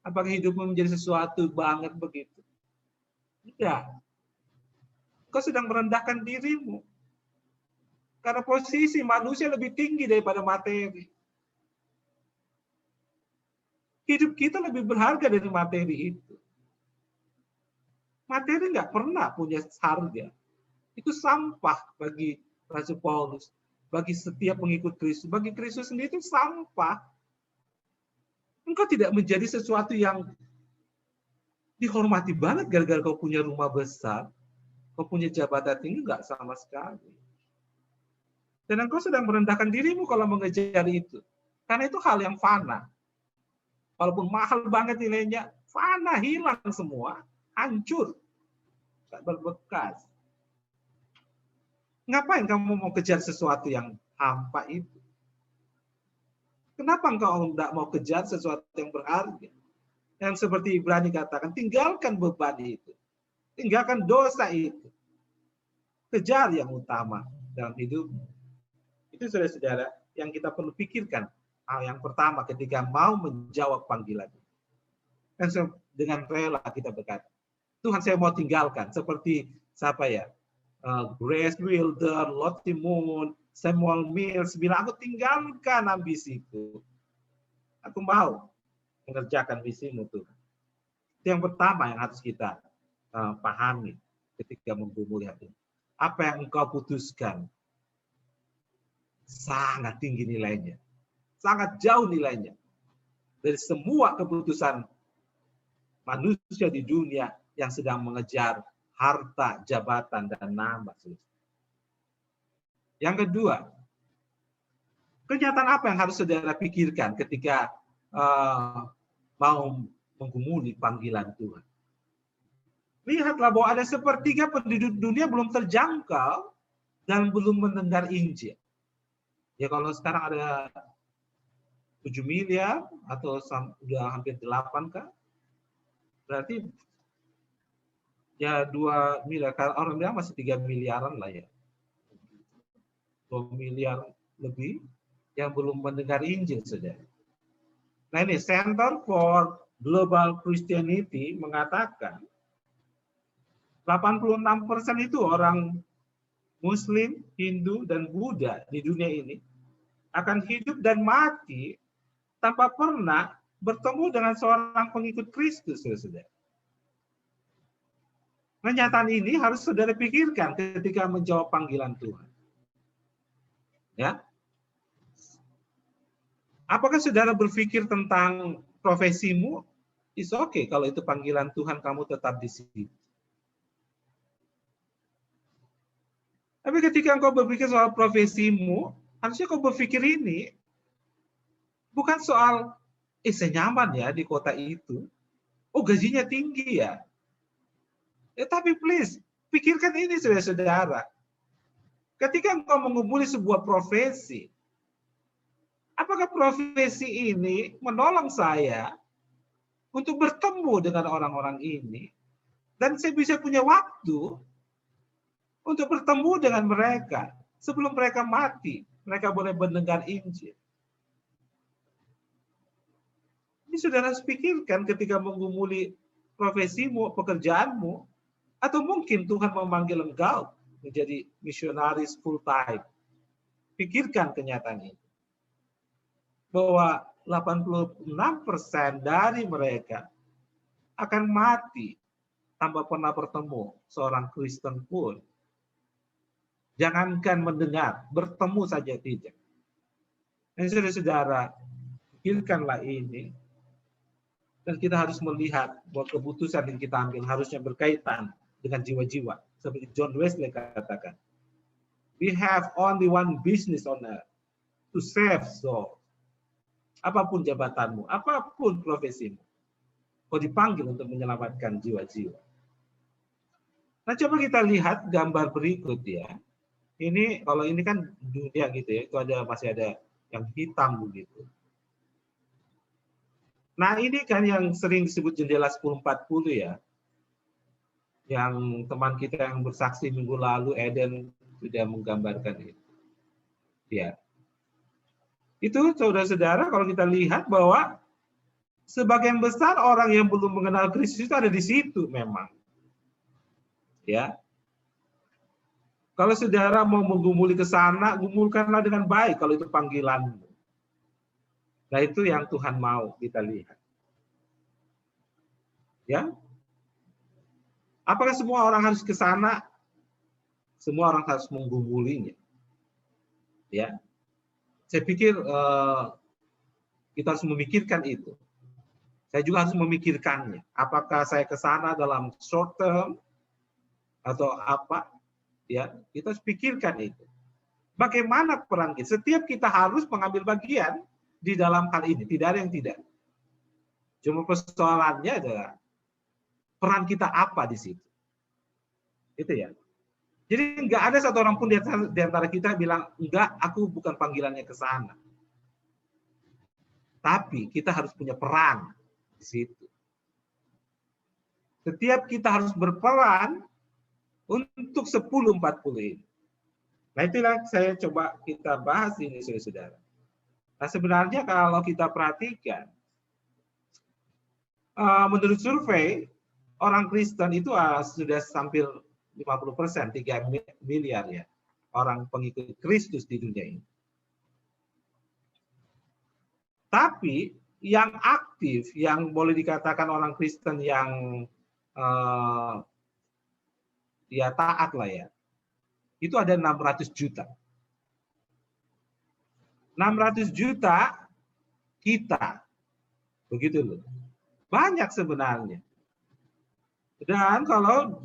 Apakah hidupmu menjadi sesuatu banget begitu? Tidak. Kau sedang merendahkan dirimu. Karena posisi manusia lebih tinggi daripada materi. Hidup kita lebih berharga dari materi itu. Materi nggak pernah punya harga. Itu sampah bagi Rasul Paulus, bagi setiap pengikut Kristus. Bagi Kristus sendiri itu sampah. Engkau tidak menjadi sesuatu yang dihormati banget gara-gara kau punya rumah besar, kau punya jabatan tinggi, enggak sama sekali. Dan engkau sedang merendahkan dirimu kalau mengejar itu. Karena itu hal yang fana. Walaupun mahal banget nilainya, fana, hilang semua, hancur, tak berbekas. Ngapain kamu mau kejar sesuatu yang hampa itu? Kenapa engkau tidak mau kejar sesuatu yang berharga? Yang seperti Ibrani katakan, tinggalkan beban itu. Tinggalkan dosa itu. Kejar yang utama dalam hidup. Itu saudara-saudara yang kita perlu pikirkan. Hal yang pertama ketika mau menjawab panggilan. Dan dengan rela kita berkata, Tuhan saya mau tinggalkan. Seperti siapa ya? Grace Wilder, Lottie Moon, Samuel Mills bilang, aku tinggalkan ambisiku. Aku mau mengerjakan misimu Tuhan. Itu yang pertama yang harus kita pahami ketika menggumuli hati. Apa yang engkau putuskan sangat tinggi nilainya. Sangat jauh nilainya. Dari semua keputusan manusia di dunia yang sedang mengejar harta, jabatan, dan nama. Yang kedua, kenyataan apa yang harus saudara pikirkan ketika mau menggumuli panggilan Tuhan? Lihatlah bahwa ada sepertiga penduduk dunia belum terjangkau dan belum mendengar Injil. Ya kalau sekarang ada 7 miliar atau sudah hampir 8 kah? Berarti ya 2 miliar. Kalau orang bilang masih 3 miliaran lah ya. 2 miliar lebih yang belum mendengar Injil saja. Nah ini Center for Global Christianity mengatakan 86% itu orang Muslim, Hindu, dan Buddha di dunia ini akan hidup dan mati tanpa pernah bertemu dengan seorang pengikut Kristus, saudara. Kenyataan ini harus saudara pikirkan ketika menjawab panggilan Tuhan. Ya, apakah saudara berpikir tentang profesimu? It's okay kalau itu panggilan Tuhan, kamu tetap di sini. Tapi ketika engkau berpikir soal profesimu, harusnya kau berpikir ini bukan soal saya nyaman ya di kota itu. Oh gajinya tinggi ya. Tapi please, pikirkan ini saudara-saudara. Ketika engkau mengumpuli sebuah profesi, apakah profesi ini menolong saya untuk bertemu dengan orang-orang ini? Dan saya bisa punya waktu untuk bertemu dengan mereka. Sebelum mereka mati, mereka boleh mendengar Injil. Ini saudara harus pikirkan ketika menggumuli profesimu, pekerjaanmu, atau mungkin Tuhan memanggil engkau menjadi misionaris full time. Pikirkan kenyataan ini. Bahwa 86% dari mereka akan mati tanpa pernah bertemu seorang Kristen pun. Jangankan mendengar, bertemu saja tidak. Dan saudara-saudara, pikirkanlah ini. Dan kita harus melihat bahwa keputusan yang kita ambil harusnya berkaitan dengan jiwa-jiwa. Seperti John Wesley katakan, we have only one business on earth, to save souls. Apapun jabatanmu, apapun profesimu, kau dipanggil untuk menyelamatkan jiwa-jiwa. Nah, coba kita lihat gambar berikut ya. Ini kalau ini kan dunia gitu ya, itu masih ada yang hitam begitu. Nah, ini kan yang sering disebut jendela 1040 ya. Yang teman kita yang bersaksi minggu lalu, Eden, sudah menggambarkan itu. Ya. Itu saudara-saudara kalau kita lihat bahwa sebagian besar orang yang belum mengenal Kristus itu ada di situ memang. Ya. Kalau saudara mau menggumuli ke sana, gumulkanlah dengan baik kalau itu panggilanmu. Nah, itu yang Tuhan mau kita lihat. Ya. Apakah semua orang harus ke sana? semua orang harus menggumulinya. Ya, saya pikir kita harus memikirkan itu. Saya juga harus memikirkannya. Apakah saya ke sana dalam short term atau apa? Ya, kita harus pikirkan itu. Bagaimana peran kita? Setiap kita harus mengambil bagian di dalam hal ini. Tidak ada yang tidak. Cuma persoalannya adalah peran kita apa di situ. Itu ya. Jadi nggak ada satu orang pun di antara kita bilang, enggak, aku bukan panggilannya ke sana. Tapi kita harus punya peran di situ. Setiap kita harus berperan untuk 10-40 ini. Nah itulah saya coba kita bahas ini, saudara-saudara. Nah sebenarnya kalau kita perhatikan, menurut survei, orang Kristen itu sudah hampir 50%, 3 miliar ya, orang pengikut Kristus di dunia ini. Tapi yang aktif, yang boleh dikatakan orang Kristen yang ya taat lah ya, itu ada 600 juta. 600 juta kita, begitu loh. Banyak sebenarnya. Dan kalau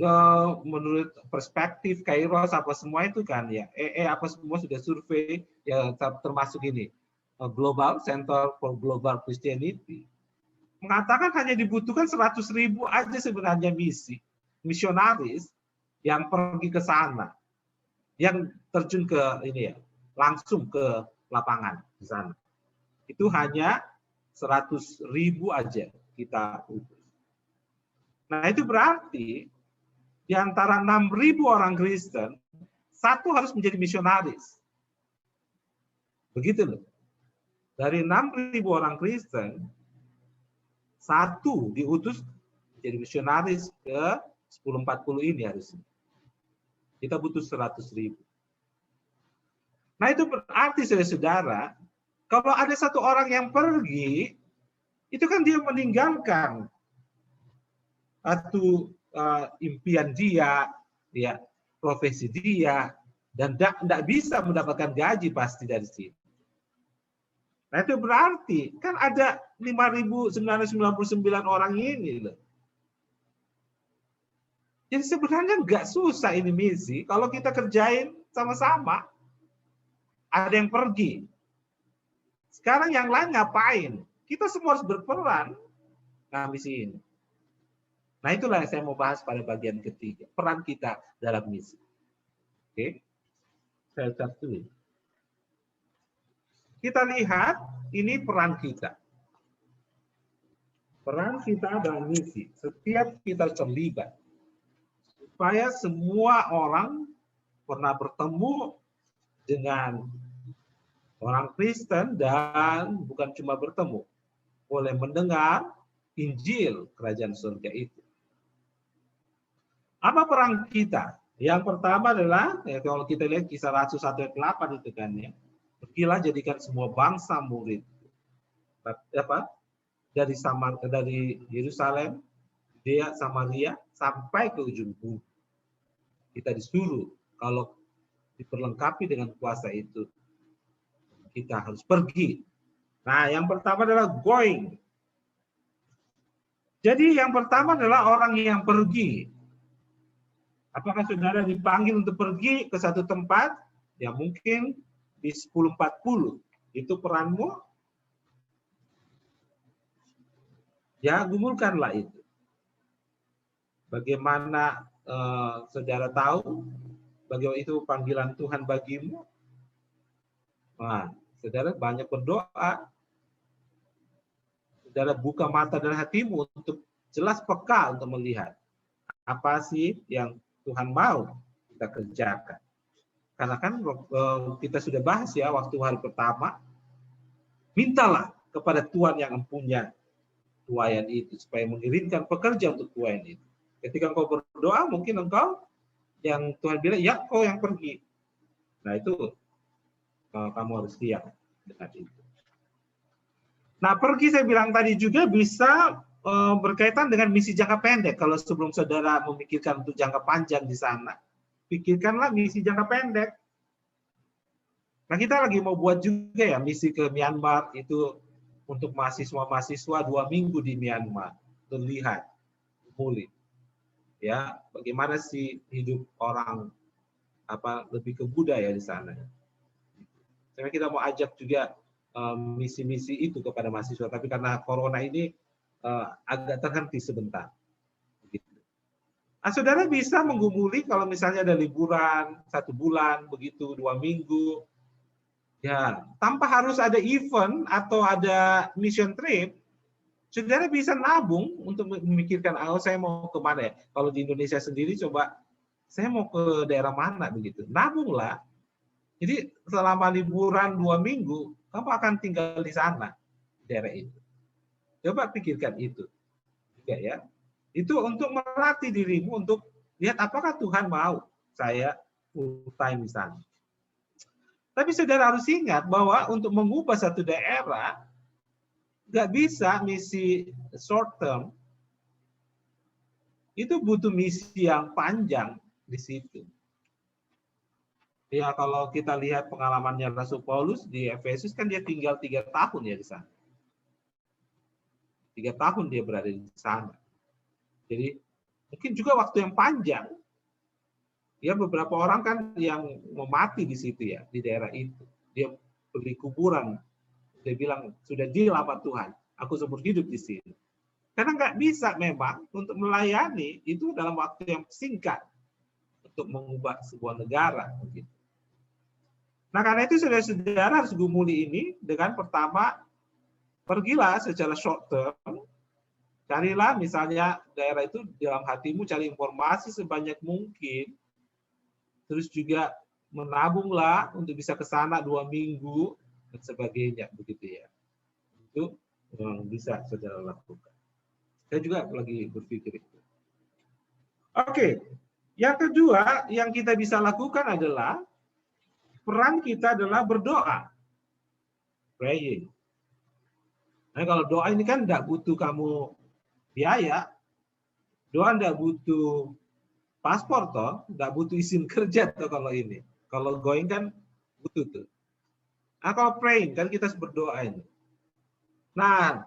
menurut perspektif Kairos apa semua itu kan ya, apa semua sudah survei ya, termasuk ini Global Center for Global Christianity mengatakan hanya dibutuhkan 100.000 aja sebenarnya misionaris yang pergi ke sana, yang terjun ke ini ya, langsung ke lapangan di sana. Itu hanya 100.000 aja kita utus. Nah itu berarti di antara 6.000 orang Kristen, satu harus menjadi misionaris. Begitu loh. Dari 6.000 orang Kristen, satu diutus menjadi misionaris ke 1040 ini harusnya. Kita butuh 100.000. Nah itu berarti saudara-saudara, kalau ada satu orang yang pergi, itu kan dia meninggalkan satu impian dia, ya, profesi dia, dan tidak bisa mendapatkan gaji pasti dari situ. Nah itu berarti kan ada 5.999 orang ini loh. Jadi sebenarnya nggak susah ini misi kalau kita kerjain sama-sama. Ada yang pergi. Sekarang yang lain ngapain? Kita semua harus berperan dalam misi ini. Nah itulah yang saya mau bahas pada bagian ketiga, peran kita dalam misi. Oke, saya ucap dulu. Kita lihat ini peran kita. Peran kita dalam misi. Setiap kita terlibat. Supaya semua orang pernah bertemu dengan orang Kristen dan bukan cuma bertemu, boleh mendengar Injil Kerajaan Surga itu. Apa peran kita? Yang pertama adalah, ya, kalau kita lihat Kisah Rasul 1 ayat 8 itu kan ya, pergilah jadikan semua bangsa murid. Apa? Dari Yerusalem, Yudea, Samaria sampai ke ujung bumi. Kita disuruh kalau diperlengkapi dengan kuasa itu, kita harus pergi. Nah, yang pertama adalah going. Jadi yang pertama adalah orang yang pergi. Apakah saudara dipanggil untuk pergi ke satu tempat? Ya mungkin di 10.40. Itu peranmu. Ya gumulkanlah itu. Bagaimana saudara tahu bagaimana itu panggilan Tuhan bagimu? Nah, saudara banyak berdoa. Saudara buka mata dan hatimu untuk jelas peka untuk melihat apa sih yang Tuhan mau kita kerjakan. Karena kan kita sudah bahas ya waktu hari pertama, mintalah kepada Tuhan yang mempunyai tuaian itu supaya mengirimkan pekerja untuk tuaian itu. Ketika engkau berdoa, mungkin engkau yang Tuhan bilang, ya kau yang pergi. Nah itu kamu harus siap dengan itu. Nah pergi saya bilang tadi juga bisa berkaitan dengan misi jangka pendek. Kalau sebelum saudara memikirkan untuk jangka panjang di sana, pikirkanlah misi jangka pendek. Nah, kita lagi mau buat juga ya misi ke Myanmar itu untuk mahasiswa-mahasiswa 2 minggu di Myanmar, terlihat pulih. Ya, bagaimana sih hidup orang lebih ke budaya di sana. Karena kita mau ajak juga misi-misi itu kepada mahasiswa, tapi karena corona ini agak terhenti sebentar. Nah, saudara bisa menggumuli kalau misalnya ada liburan 1 bulan, begitu 2 minggu, ya tanpa harus ada event atau ada mission trip, saudara bisa nabung untuk memikirkan, saya mau kemana ya? Kalau di Indonesia sendiri, coba saya mau ke daerah mana begitu? Nabunglah. Jadi selama liburan 2 minggu, kamu akan tinggal di sana, di daerah itu. Coba pikirkan itu juga ya. Itu untuk melatih dirimu untuk lihat apakah Tuhan mau saya full time di sana. Tapi saudara harus ingat bahwa untuk mengubah satu daerah, nggak bisa misi short term, itu butuh misi yang panjang di situ. Ya, kalau kita lihat pengalamannya Rasul Paulus di Efesus, kan dia tinggal 3 tahun ya di sana. 3 tahun dia berada di sana. Jadi mungkin juga waktu yang panjang. Ya, beberapa orang kan yang mau mati di situ ya, di daerah itu. Dia beli kuburan. Dia bilang, sudah deal sama Tuhan, aku seumur hidup di sini. Karena nggak bisa memang untuk melayani itu dalam waktu yang singkat untuk mengubah sebuah negara. Begitu. Nah, karena itu saudara-saudara harus gumuli ini dengan pertama, pergilah secara short term, carilah misalnya daerah itu dalam hatimu, cari informasi sebanyak mungkin, terus juga menabunglah untuk bisa ke sana 2 minggu, dan sebagainya, begitu ya. Itu yang bisa saudara lakukan. Saya juga lagi berpikir itu. Oke, yang kedua yang kita bisa lakukan adalah peran kita adalah berdoa. Praying. Nah, kalau doa ini kan nggak butuh kamu biaya. Doa nggak butuh paspor toh, nggak butuh izin kerja toh kalau ini. Kalau going kan butuh tuh. Nah, kalau praying kan kita berdoa ini. Nah,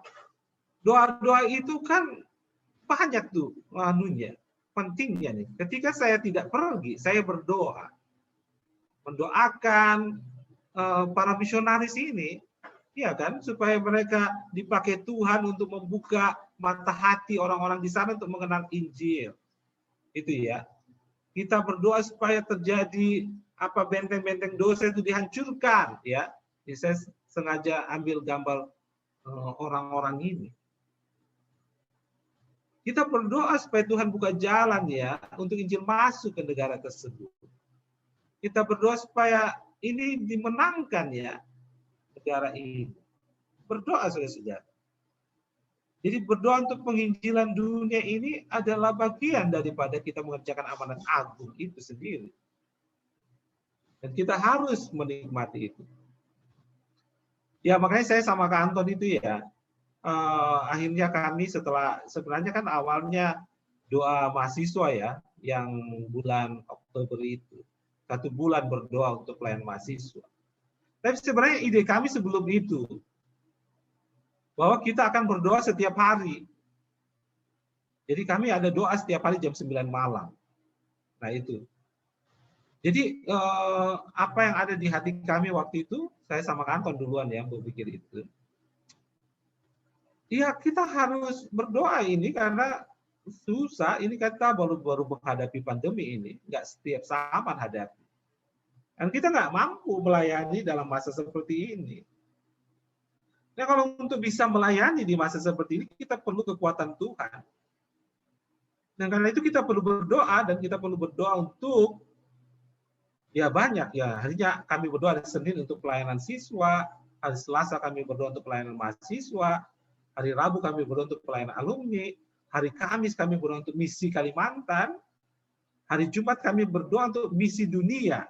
doa-doa itu kan banyak tuh anunya, pentingnya nih. Ketika saya tidak pergi, saya berdoa. Mendoakan para misionaris ini, ya kan, supaya mereka dipakai Tuhan untuk membuka mata hati orang-orang di sana untuk mengenal Injil. Itu ya. Kita berdoa supaya terjadi benteng-benteng dosa itu dihancurkan, ya. Jadi saya sengaja ambil gambar orang-orang ini. Kita berdoa supaya Tuhan buka jalan ya untuk Injil masuk ke negara tersebut. Kita berdoa supaya ini dimenangkan ya negara ini. Berdoa saudara-saudara. Jadi berdoa untuk penginjilan dunia ini adalah bagian daripada kita mengerjakan amanat agung itu sendiri. Dan kita harus menikmati itu. Ya makanya saya sama Kak Anton itu ya, akhirnya kami sebenarnya kan awalnya doa mahasiswa ya, yang bulan Oktober itu. 1 bulan berdoa untuk pelayanan mahasiswa. Tapi sebenarnya ide kami sebelum itu, bahwa kita akan berdoa setiap hari. Jadi kami ada doa setiap hari jam 9 malam. Nah itu. Jadi apa yang ada di hati kami waktu itu, saya sama Anton duluan ya berpikir itu. Ya kita harus berdoa ini karena susah. Ini kita baru menghadapi pandemi ini. Nggak setiap zaman hadapi. Dan kita nggak mampu melayani dalam masa seperti ini. Nah, kalau untuk bisa melayani di masa seperti ini, kita perlu kekuatan Tuhan. Dan karena itu kita perlu berdoa, dan kita perlu berdoa untuk, ya banyak ya, harinya kami berdoa hari Senin untuk pelayanan siswa, hari Selasa kami berdoa untuk pelayanan mahasiswa, hari Rabu kami berdoa untuk pelayanan alumni, hari Kamis kami berdoa untuk misi Kalimantan, hari Jumat kami berdoa untuk misi dunia.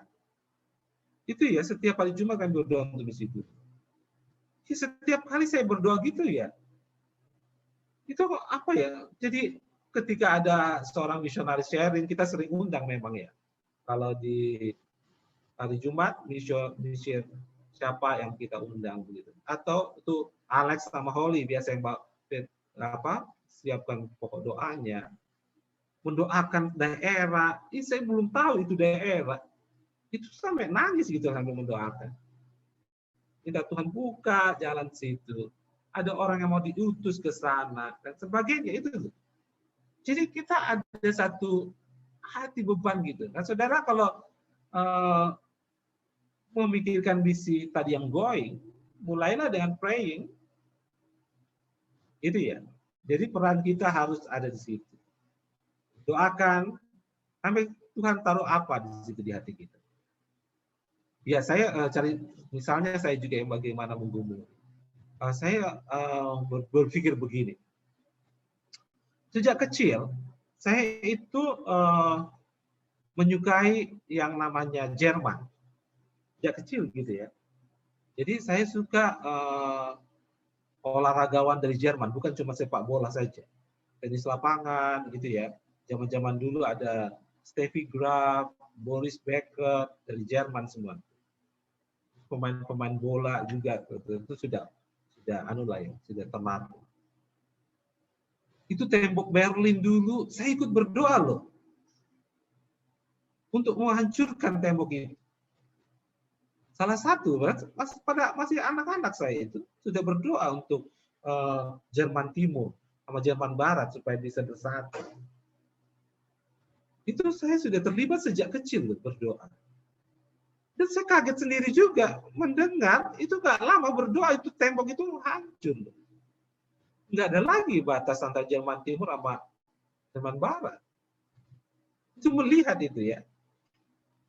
Itu ya, setiap hari Jumat kami berdoa untuk misi dunia. Setiap kali saya berdoa gitu ya, itu apa ya, jadi ketika ada seorang misionaris sharing, kita sering undang memang ya. Kalau di hari Jumat, misi siapa yang kita undang begitu. Atau itu Alex sama Holly biasa yang siapkan pokok doanya, mendoakan daerah. Saya belum tahu itu daerah. Itu sampai nangis gitu sambil mendoakan. Minta Tuhan buka jalan situ. Ada orang yang mau diutus ke sana dan sebagainya itu. Jadi kita ada satu hati beban gitu. Nah, saudara kalau memikirkan misi tadi yang going, mulailah dengan praying. Itu ya. Jadi peran kita harus ada di situ. Doakan sampai Tuhan taruh apa di situ di hati kita. Ya, saya cari, misalnya saya juga yang bagaimana menggumul. Saya berpikir begini. Sejak kecil, saya itu menyukai yang namanya Jerman. Sejak kecil gitu ya. Jadi saya suka olahragawan dari Jerman, bukan cuma sepak bola saja. Tenis lapangan gitu ya. Zaman-zaman dulu ada Steffi Graf, Boris Becker dari Jerman semua. Pemain-pemain bola juga itu sudah sudah terlatih. Itu tembok Berlin dulu, saya ikut berdoa loh untuk menghancurkan tembok itu. Salah satu masih anak-anak saya itu sudah berdoa untuk Jerman Timur sama Jerman Barat supaya bisa bersatu. Itu saya sudah terlibat sejak kecil loh berdoa. Dan saya kaget sendiri juga mendengar itu nggak lama berdoa itu tembok itu hancur. Nggak ada lagi batas antara Jerman Timur sama Jerman Barat. Itu melihat itu ya.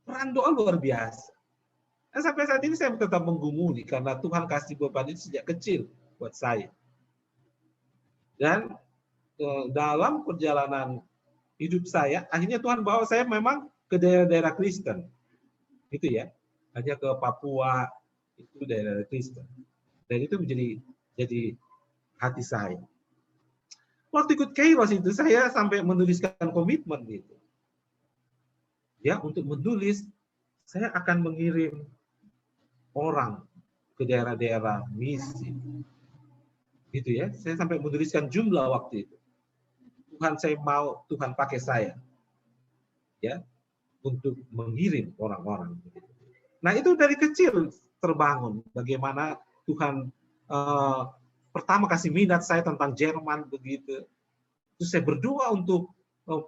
Peran doa luar biasa. Dan sampai saat ini saya tetap menggumuli karena Tuhan kasih beban itu sejak kecil buat saya. Dan dalam perjalanan hidup saya, akhirnya Tuhan bawa saya memang ke daerah-daerah Kristen. Gitu ya. Hanya ke Papua, itu daerah Kristen. Dan itu jadi hati saya. Waktu ikut Kairos itu saya sampai menuliskan komitmen gitu. Ya, untuk menulis saya akan mengirim orang ke daerah-daerah misi. Gitu ya. Saya sampai menuliskan jumlah waktu itu. Tuhan, saya mau Tuhan pakai saya. Ya, untuk mengirim orang-orang. Nah, itu dari kecil terbangun bagaimana Tuhan pertama kasih minat saya tentang Jerman begitu. Terus saya berdoa untuk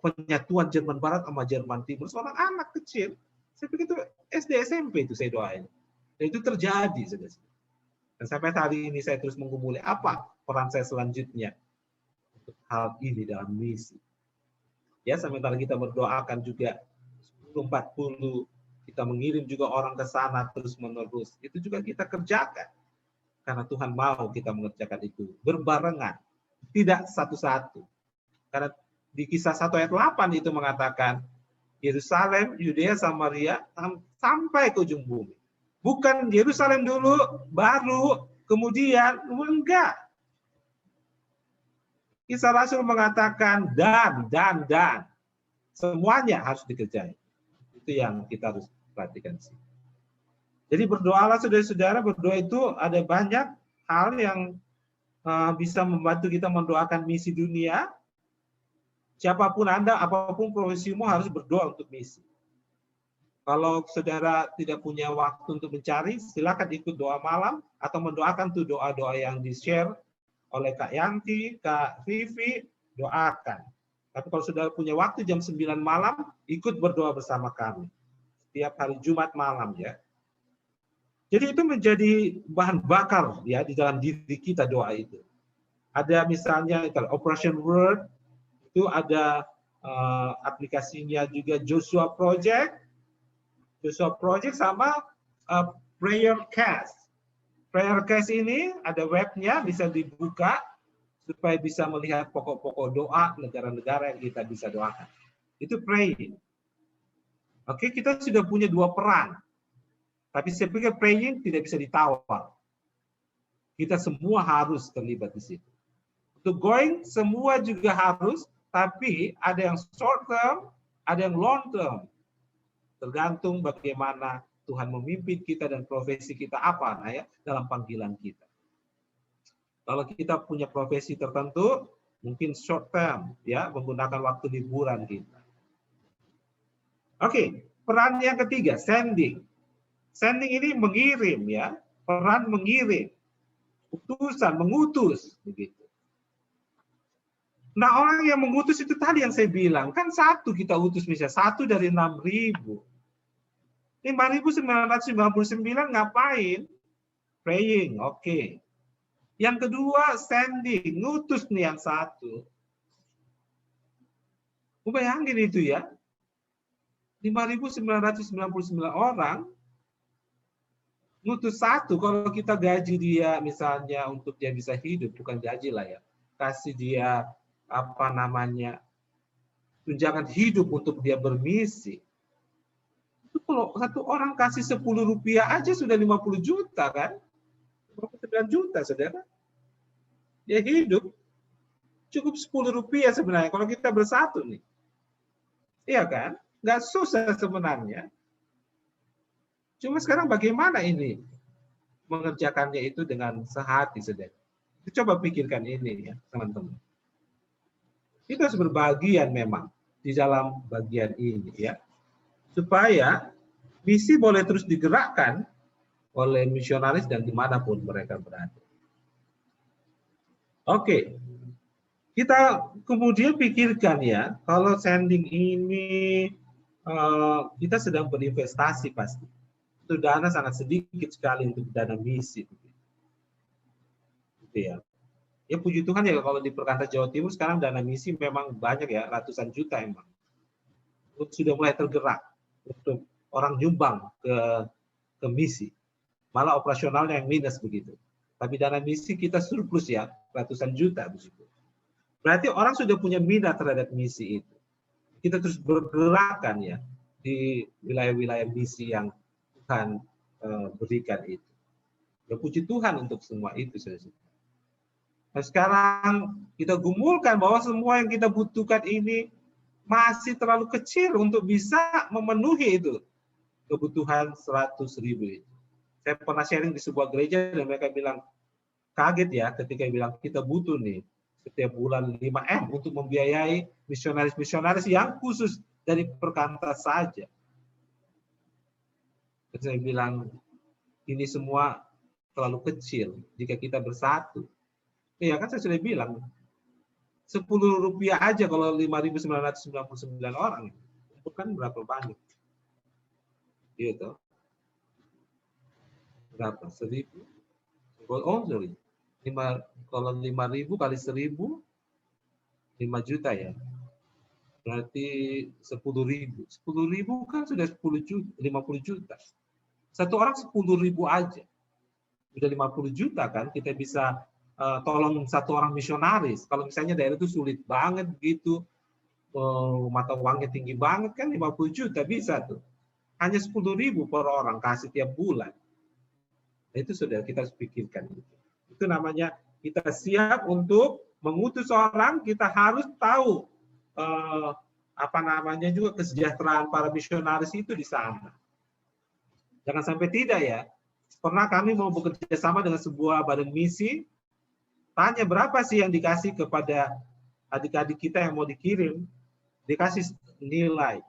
penyatuan Jerman Barat sama Jerman Timur. Seorang anak kecil, saya pikir itu SD SMP itu saya doain. Dan itu terjadi. Dan sampai hari ini saya terus menggumuli apa peran saya selanjutnya untuk hal ini dalam misi. Ya, sementara kita berdoakan juga 1040, kita mengirim juga orang ke sana terus-menerus. Itu juga kita kerjakan. Karena Tuhan mau kita mengerjakan itu berbarengan, tidak satu-satu. Karena di Kisah 1 ayat 8 itu mengatakan Yerusalem, Yudea, Samaria sampai ke ujung bumi. Bukan Yerusalem dulu, baru kemudian enggak. Kisah Rasul mengatakan dan semuanya harus dikerjain. Itu yang kita harus perhatikan sih. Jadi berdoalah saudara-saudara, berdoa itu ada banyak hal yang bisa membantu kita mendoakan misi dunia. Siapapun Anda, apapun profesimu harus berdoa untuk misi. Kalau saudara tidak punya waktu untuk mencari, silakan ikut doa malam atau mendoakan tuh doa-doa yang di-share oleh Kak Yanti, Kak Vivi, doakan. Tapi kalau saudara punya waktu jam 9 malam, ikut berdoa bersama kami. Setiap hari Jumat malam ya. Jadi itu menjadi bahan bakar ya di dalam diri kita doa itu. Ada misalnya Operation Word, itu ada aplikasinya juga Joshua Project sama Prayer Cast. Prayer Cast ini ada webnya, bisa dibuka supaya bisa melihat pokok-pokok doa negara-negara yang kita bisa doakan. Itu praying. Oke, kita sudah punya dua peran. Tapi saya pikir praying tidak bisa ditawar. Kita semua harus terlibat di situ. Untuk going, semua juga harus, tapi ada yang short term, ada yang long term. Tergantung bagaimana Tuhan memimpin kita dan profesi kita apa ya dalam panggilan kita. Kalau kita punya profesi tertentu, mungkin short term ya, menggunakan waktu liburan kita. Oke, peran yang ketiga, sending. Sending ini mengirim ya, peran mengirim, utusan, mengutus begitu. Nah, orang yang mengutus itu tadi yang saya bilang, kan satu kita utus misalnya, satu dari 6.000. 5.999 ngapain? Praying, oke. Yang kedua, sending, ngutus nih yang satu. Bayangin itu ya, 5.999 orang, ngutus satu. Kalau kita gaji dia misalnya untuk dia bisa hidup, bukan gaji lah ya, kasih dia apa namanya, tunjangan hidup untuk dia bermisi. Itu kalau satu orang kasih 10 rupiah aja sudah 50 juta kan? 59 juta, saudara. Dia hidup cukup 10 rupiah sebenarnya kalau kita bersatu nih. Iya kan? Nggak susah sebenarnya. Cuma sekarang bagaimana ini mengerjakannya itu dengan sehati, saudara. Coba pikirkan ini ya, teman-teman. Kita harus berbagian memang di dalam bagian ini ya. Supaya misi boleh terus digerakkan oleh misionaris dan dimanapun mereka berada. Oke, kita kemudian pikirkan ya, kalau sending ini kita sedang berinvestasi pasti. Itu dana sangat sedikit sekali untuk dana misi. Gitu ya. Ya puji Tuhan ya kalau di Perkantas Jawa Timur sekarang dana misi memang banyak ya, ratusan juta emang. Sudah mulai tergerak untuk orang nyumbang ke misi. Malah operasionalnya yang minus begitu. Tapi dana misi kita surplus ya, ratusan juta begitu. Berarti orang sudah punya minat terhadap misi itu. Kita terus bergerakan ya di wilayah-wilayah misi yang Tuhan berikan itu. Ya puji Tuhan untuk semua itu, saudara. Nah, sekarang kita gumulkan bahwa semua yang kita butuhkan ini masih terlalu kecil untuk bisa memenuhi itu kebutuhan 100.000 itu. Saya pernah sharing di sebuah gereja dan mereka bilang kaget ya ketika bilang kita butuh nih setiap bulan 5M untuk membiayai misionaris-misionaris yang khusus dari Perkantas saja. Dan saya bilang ini semua terlalu kecil jika kita bersatu. Iya kan saya sudah bilang 10 rupiah aja kalau 5.999 orang itu kan berapa banyak? Gitu. Berapa? 1.000? Oh sorry. Kalau 5.000 kali 1.000 5 juta ya. Berarti 10.000. 10.000 kan sudah 10 juta, 50 juta. Satu orang 10.000 aja. Sudah 50 juta kan kita bisa tolong satu orang misionaris. Kalau misalnya daerah itu sulit banget gitu, mata uangnya tinggi banget kan 50 juta bisa tuh. Hanya 10.000 per orang kasih tiap bulan. Nah, itu sudah kita harus pikirkan. Itu namanya kita siap untuk mengutus orang, kita harus tahu apa namanya juga kesejahteraan para misionaris itu di sana. Jangan sampai tidak ya. Pernah kami mau bekerja sama dengan sebuah badan misi, tanya berapa sih yang dikasih kepada adik-adik kita yang mau dikirim, dikasih nilai.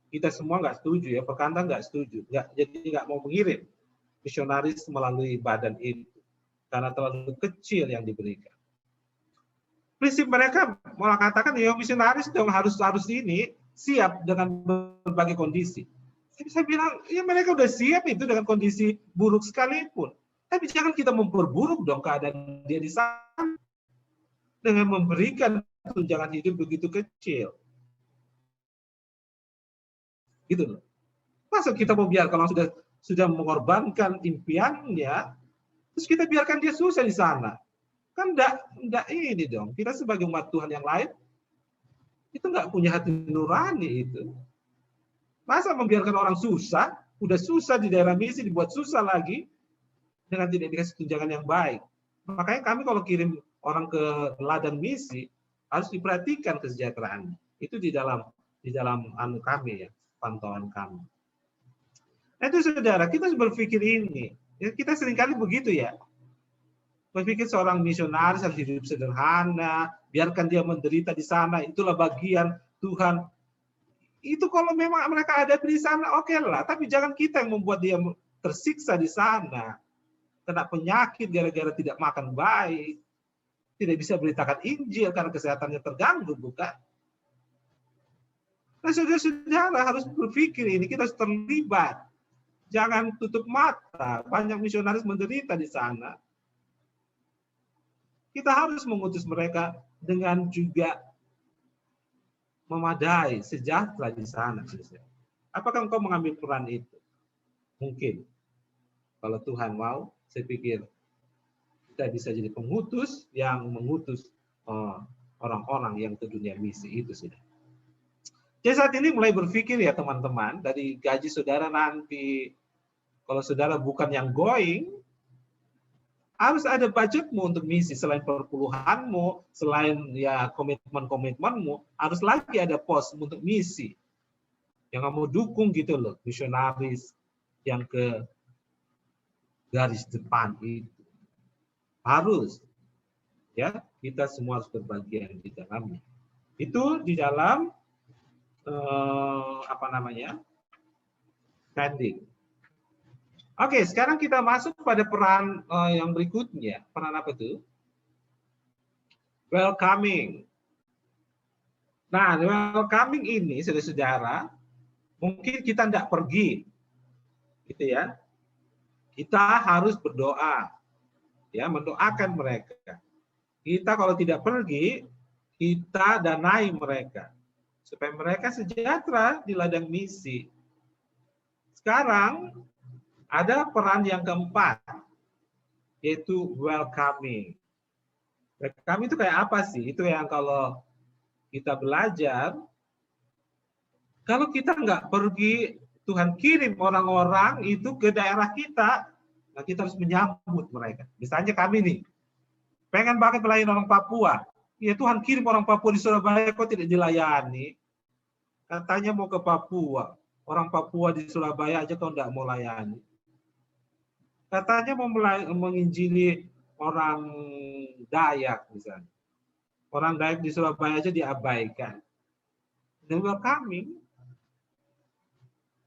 Kita semua nggak setuju ya, Perkantas nggak setuju, jadi nggak mau mengirim misionaris melalui badan itu karena terlalu kecil yang diberikan. Prinsip mereka malah katakan ya misionaris dong harus ini siap dengan berbagai kondisi. Saya bilang ya mereka udah siap itu dengan kondisi buruk sekalipun. Tapi jangan kita memperburuk dong keadaan dia di sana dengan memberikan tunjangan hidup begitu kecil. Gitu loh. Masa kita mau biarkan kalau sudah mengorbankan impiannya, terus kita biarkan dia susah di sana. Kan enggak ini dong. Kita sebagai umat Tuhan yang lain, itu enggak punya hati nurani itu. Masa membiarkan orang susah, udah susah di daerah misi, dibuat susah lagi, dengan tidak dikasih tunjangan yang baik. Makanya kami kalau kirim orang ke ladang misi, harus diperhatikan kesejahteraannya. Itu di dalam kami ya, pantauan kami. Nah, itu saudara, kita harus berpikir ini. Ya, kita seringkali begitu ya. Berpikir seorang misionaris harus hidup sederhana, biarkan dia menderita di sana, itulah bagian Tuhan. Itu kalau memang mereka ada di sana, oke lah. Tapi jangan kita yang membuat dia tersiksa di sana. Kena penyakit gara-gara tidak makan baik. Tidak bisa beritakan Injil karena kesehatannya terganggu, bukan? Nah, saudara-saudara harus berpikir ini, kita harus terlibat. Jangan tutup mata, banyak misionaris menderita di sana. Kita harus mengutus mereka dengan juga memadai, sejahtera di sana. Apakah engkau mengambil peran itu? Mungkin. Kalau Tuhan mau, saya pikir kita bisa jadi pengutus yang mengutus orang-orang yang ke dunia misi itu sudah. Jadi saat ini mulai berpikir ya teman-teman, dari gaji saudara nanti, kalau saudara bukan yang going, harus ada budgetmu untuk misi. Selain perpuluhanmu, selain ya komitmen-komitmenmu, harus lagi ada pos untuk misi. Yang kamu dukung gitu loh, misionaris yang ke garis depan itu. Harus. Ya, kita semua harus berbagian di dalamnya. Itu di dalam standing. Oke, sekarang kita masuk pada peran yang berikutnya. Peran apa itu? Welcoming. Nah, welcoming ini, saudara-saudara, mungkin kita tidak pergi, gitu ya. Kita harus berdoa, ya, mendoakan mereka. Kita kalau tidak pergi, kita danai mereka, supaya mereka sejahtera di ladang misi. Sekarang, ada peran yang keempat, yaitu welcoming. Welcoming itu kayak apa sih? Itu yang kalau kita belajar, kalau kita nggak pergi, Tuhan kirim orang-orang itu ke daerah kita, nah kita harus menyambut mereka. Misalnya kami nih, pengen banget melayani orang Papua. Ya Tuhan kirim orang Papua di Surabaya, kok tidak dilayani? Katanya mau ke Papua. Orang Papua di Surabaya aja kok nggak mau layani. Katanya mau menginjili orang Dayak misalnya. Orang Dayak di Surabaya aja diabaikan. Dan welcoming.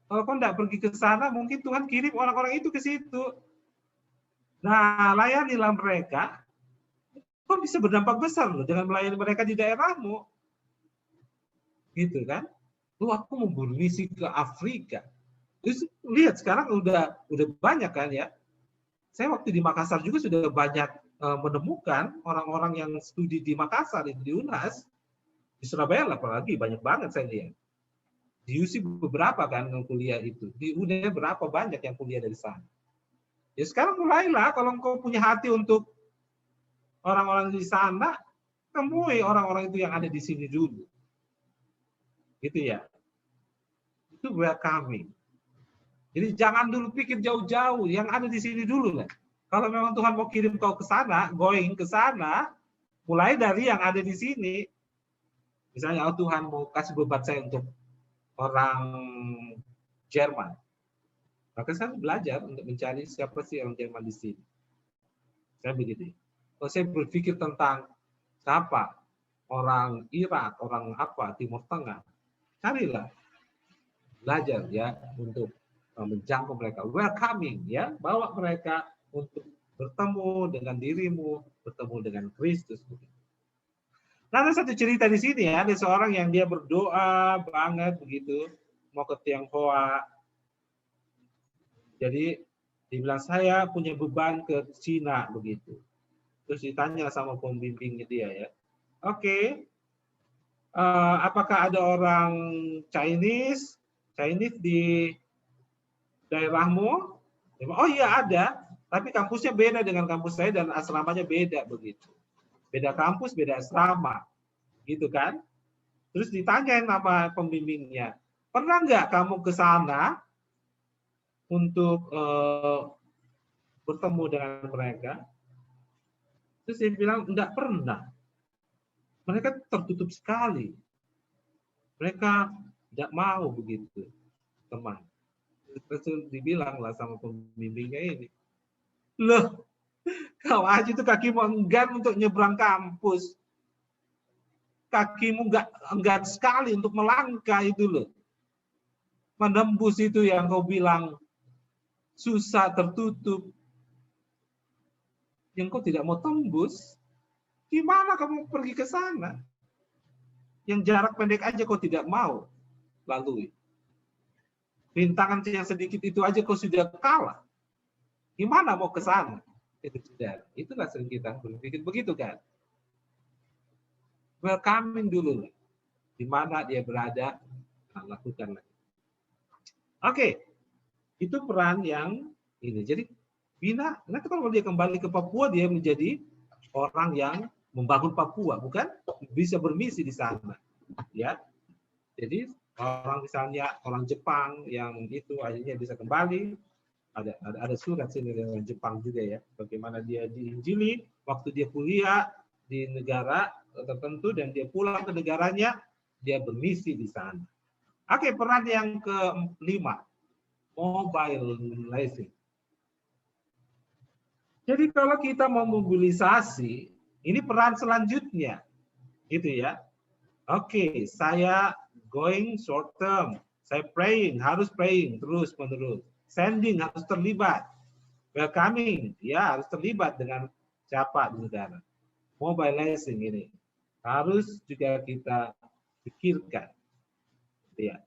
Kalau kau tidak pergi ke sana, mungkin Tuhan kirim orang-orang itu ke situ. Nah, layanilah mereka. Kau bisa berdampak besar loh dengan melayani mereka di daerahmu. Gitu kan? Lu aku mau bermisi ke Afrika. Terus lihat sekarang udah banyak kan ya. Saya waktu di Makassar juga sudah banyak menemukan orang-orang yang studi di Makassar, di UNAS. Di Surabaya apalagi banyak banget saya lihat. Di UC beberapa kan yang kuliah itu. Di UNED berapa banyak yang kuliah dari sana. Ya sekarang mulailah kalau engkau punya hati untuk orang-orang di sana, temui orang-orang itu yang ada di sini dulu. Gitu ya. Itu welcoming. Jadi jangan dulu pikir jauh-jauh, yang ada di sini dulu lah. Kalau memang Tuhan mau kirim kau ke sana, going ke sana, mulai dari yang ada di sini. Misalnya, oh Tuhan mau kasih beban saya untuk orang Jerman. Maka saya belajar untuk mencari siapa sih orang Jerman di sini. Saya begitu. Kalau saya berpikir tentang siapa orang Irak, orang apa, Timur Tengah, carilah. Belajar ya untuk menjangkau mereka, welcoming ya, bawa mereka untuk bertemu dengan dirimu, bertemu dengan Kristus. Nah, ada satu cerita di sini ya, ada seorang yang dia berdoa banget begitu, mau ke Tionghoa. Jadi dibilang saya punya beban ke Cina begitu. Terus ditanya sama pembimbingnya dia ya, oke, apakah ada orang Chinese di daerahmu? Oh iya ada, tapi kampusnya beda dengan kampus saya dan asramanya beda begitu. Beda kampus, beda asrama, gitu kan? Terus ditanyain sama pembimbingnya, pernah nggak kamu ke sana untuk bertemu dengan mereka? Terus dia bilang enggak pernah. Mereka tertutup sekali. Mereka tidak mau begitu, teman. Terus dibilang lah sama pembimbingnya ini, loh, kau aja itu kakimu enggan untuk nyebrang kampus. Kakimu enggan sekali untuk melangkah itu loh. Menembus itu yang kau bilang susah, tertutup. Yang kau tidak mau tembus, gimana kamu pergi ke sana? Yang jarak pendek aja kau tidak mau lalui. Rintangan yang sedikit itu aja kau sudah kalah. Gimana mau ke sana? Itulah sering kita berpikir begitu kan. Welcoming dulu. Di mana dia berada, nah, lakukan. Oke, itu peran yang ini. Jadi Bina, nanti kalau dia kembali ke Papua, dia menjadi orang yang membangun Papua, bukan bisa bermisi di sana. Ya, jadi orang misalnya orang Jepang yang itu akhirnya bisa kembali. Ada surat sini dengan Jepang juga ya, bagaimana dia diinjili waktu dia kuliah di negara tertentu dan dia pulang ke negaranya, dia bermisi di sana. Oke, peran yang kelima, mobilizing. Jadi kalau kita mau mobilisasi, ini peran selanjutnya, gitu ya. Oke, saya going short term, saya praying, harus praying terus menerus. Sending harus terlibat, welcoming, ya harus terlibat dengan siapa di negara. Mobilizing ini harus juga kita pikirkan. Ya.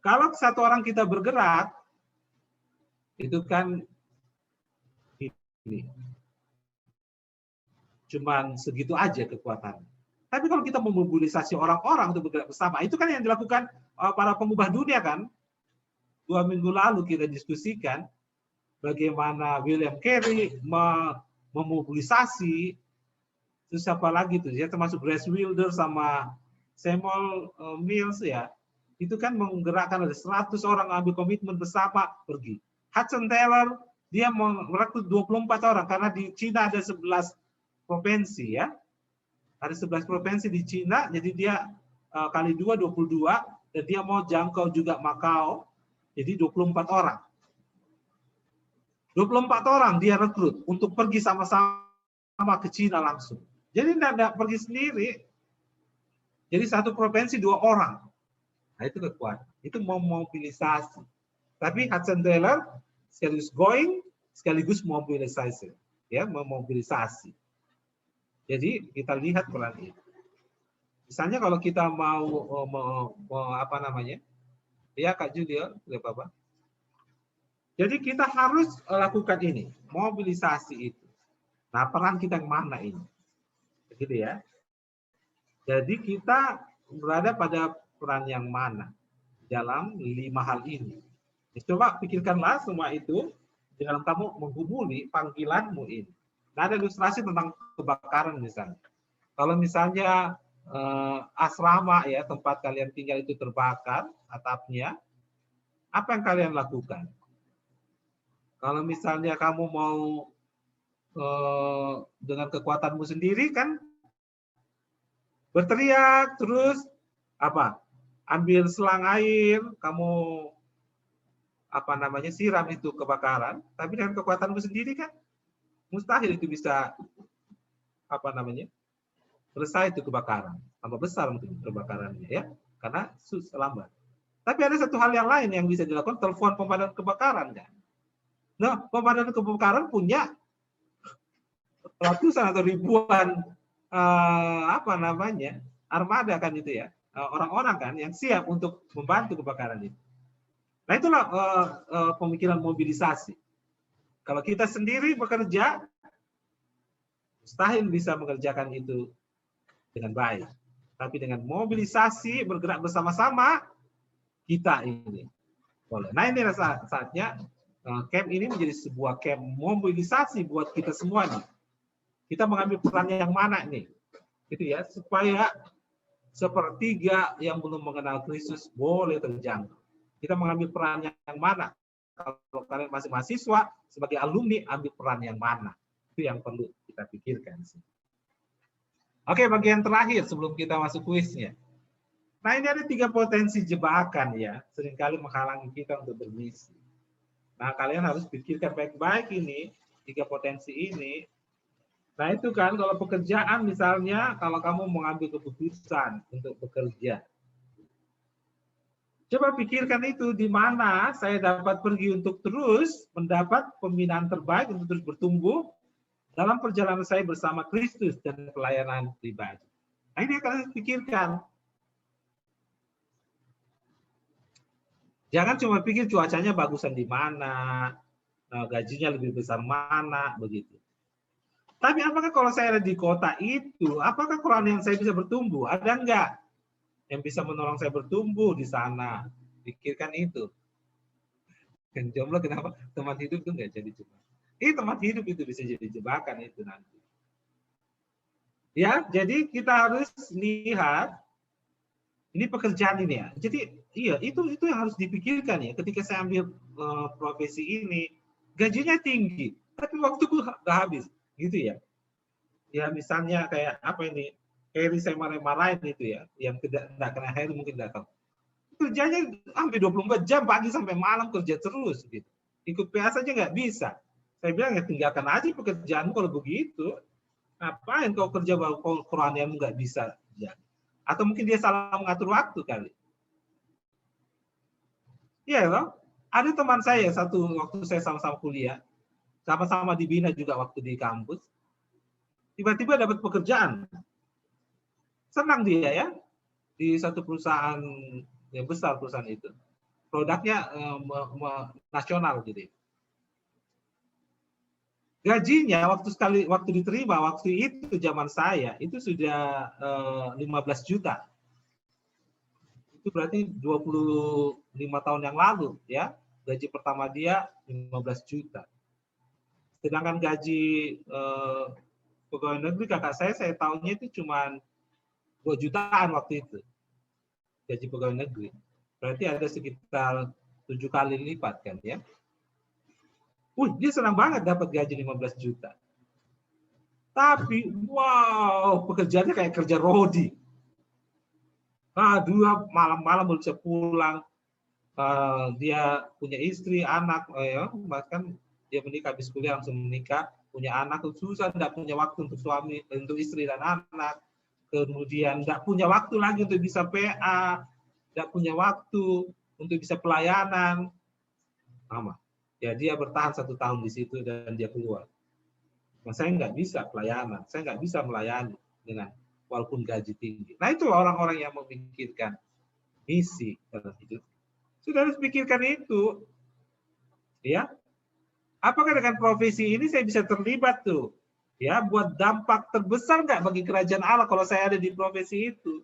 Kalau satu orang kita bergerak, itu kan ini cuman segitu aja kekuatan. Tapi kalau kita memobilisasi orang-orang untuk bergerak bersama, itu kan yang dilakukan para pengubah dunia kan. 2 minggu lalu kita diskusikan bagaimana William Carey memobilisasi, terus siapa lagi tuh ya, termasuk Grace Wilder sama Samuel Mills ya, itu kan menggerakkan ada 100 orang ambil komitmen bersama pergi. Hudson Taylor dia merekrut 24 orang karena di Cina ada 11 provinsi ya, ada 11 provinsi di Cina, jadi dia kali 2 22 dan dia mau jangkau juga Macau. Jadi 24 orang. 24 orang dia rekrut untuk pergi sama-sama ke Cina langsung. Jadi tidak pergi sendiri. Jadi satu provinsi 2 orang. Nah itu kekuatan. Itu memobilisasi. Tapi Hudson Taylor sekaligus going, sekaligus mobilisasi. Ya, memobilisasi. Jadi kita lihat peran itu. Misalnya kalau kita mau apa namanya? Ya Kak Julio, Bapak. Jadi kita harus lakukan ini, mobilisasi itu. Nah, peran kita yang mana ini? Begitu ya. Jadi kita berada pada peran yang mana dalam 5 hal ini. Coba pikirkanlah semua itu dalam kamu menghubungi panggilanmu ini. Nah, ada ilustrasi tentang kebakaran misalnya. Kalau misalnya asrama ya, tempat kalian tinggal itu terbakar atapnya, apa yang kalian lakukan? Kalau misalnya kamu mau dengan kekuatanmu sendiri kan berteriak terus apa? Ambil selang air, kamu apa namanya siram itu kebakaran, tapi dengan kekuatanmu sendiri kan mustahil itu bisa apa namanya? Selesai itu kebakaran. Tambah besar mungkin kebakarannya ya, karena lambat. Tapi ada satu hal yang lain yang bisa dilakukan, telepon pemadam kebakaran kan. Nah, pemadam kebakaran punya ratusan atau ribuan apa namanya armada kan itu ya, orang-orang kan yang siap untuk membantu kebakaran itu. Nah itulah pemikiran mobilisasi. Kalau kita sendiri bekerja, mustahil bisa mengerjakan itu dengan baik. Tapi dengan mobilisasi bergerak bersama-sama, kita ini boleh. Nah ini saatnya camp ini menjadi sebuah camp mobilisasi buat kita semua nih. Kita mengambil peran yang mana nih? Gitu ya, supaya sepertiga yang belum mengenal Kristus boleh terjangkau. Kita mengambil peran yang mana? Kalau kalian masih mahasiswa, sebagai alumni, ambil peran yang mana? Itu yang perlu kita pikirkan. Oke, bagian terakhir sebelum kita masuk kuisnya. Nah, ini ada 3 potensi jebakan ya, seringkali menghalangi kita untuk bermisi. Nah, kalian harus pikirkan baik-baik ini, 3 potensi ini. Nah, itu kan kalau pekerjaan misalnya, kalau kamu mengambil keputusan untuk bekerja. Coba pikirkan itu, di mana saya dapat pergi untuk terus mendapat pembinaan terbaik untuk terus bertumbuh dalam perjalanan saya bersama Kristus dan pelayanan pribadi. Nah, ini kalian pikirkan. Jangan cuma pikir cuacanya bagusan di mana, gajinya lebih besar mana, begitu. Tapi apakah kalau saya ada di kota itu, apakah kerohanian saya bisa bertumbuh? Ada enggak yang bisa menolong saya bertumbuh di sana? Pikirkan itu. Dan jomblo kenapa? Teman hidup itu enggak jadi jebakan. Teman hidup itu bisa jadi jebakan itu nanti. Ya, jadi kita harus lihat ini pekerjaan ini ya. Jadi iya itu yang harus dipikirkan ya. Ketika saya ambil profesi ini, gajinya tinggi, tapi waktuku nggak habis, gitu ya. Ya misalnya kayak apa ini, Harry saya marah-marahin itu ya, yang tidak kena Harry mungkin nggak tahu. Kerjanya hampir 24 jam pagi sampai malam kerja terus gitu. Ikut PA saja nggak bisa. Saya bilang ya tinggalkan aja pekerjaanmu kalau begitu. Ngapain kau kerja baru kerohanianmu nggak bisa ya. Atau mungkin dia salah mengatur waktu kali. Iya loh. Ada teman saya satu waktu saya sama-sama kuliah, sama-sama dibina juga waktu di kampus. Tiba-tiba dapat pekerjaan. Senang dia ya di satu perusahaan yang besar perusahaan itu. Produknya nasional gitu. Gajinya waktu diterima waktu itu zaman saya itu sudah 15 juta. Itu berarti 25 tahun yang lalu ya. Gaji pertama dia 15 juta. Sedangkan gaji pegawai negeri kakak saya tahunya itu cuma 2 jutaan waktu itu. Gaji pegawai negeri. Berarti ada sekitar 7 kali lipat kan ya. Dia senang banget dapat gaji 15 juta. Tapi wow, pekerjaannya kayak kerja rodi. Dua malam-malam belum bisa pulang. Dia punya istri, anak, bahkan dia menikah habis kuliah langsung menikah, punya anak, susah tidak punya waktu untuk suami, untuk istri dan anak. Kemudian tidak punya waktu lagi untuk bisa PA, tidak punya waktu untuk bisa pelayanan. Sama. Ya dia bertahan 1 tahun di situ dan dia keluar. Nah, saya nggak bisa pelayanan, saya nggak bisa melayani dengan walaupun gaji tinggi. Nah itu orang-orang yang memikirkan misi dalam hidup. Sudah harus pikirkan itu, ya. Apakah dengan profesi ini saya bisa terlibat tuh, ya, buat dampak terbesar nggak bagi kerajaan Allah kalau saya ada di profesi itu?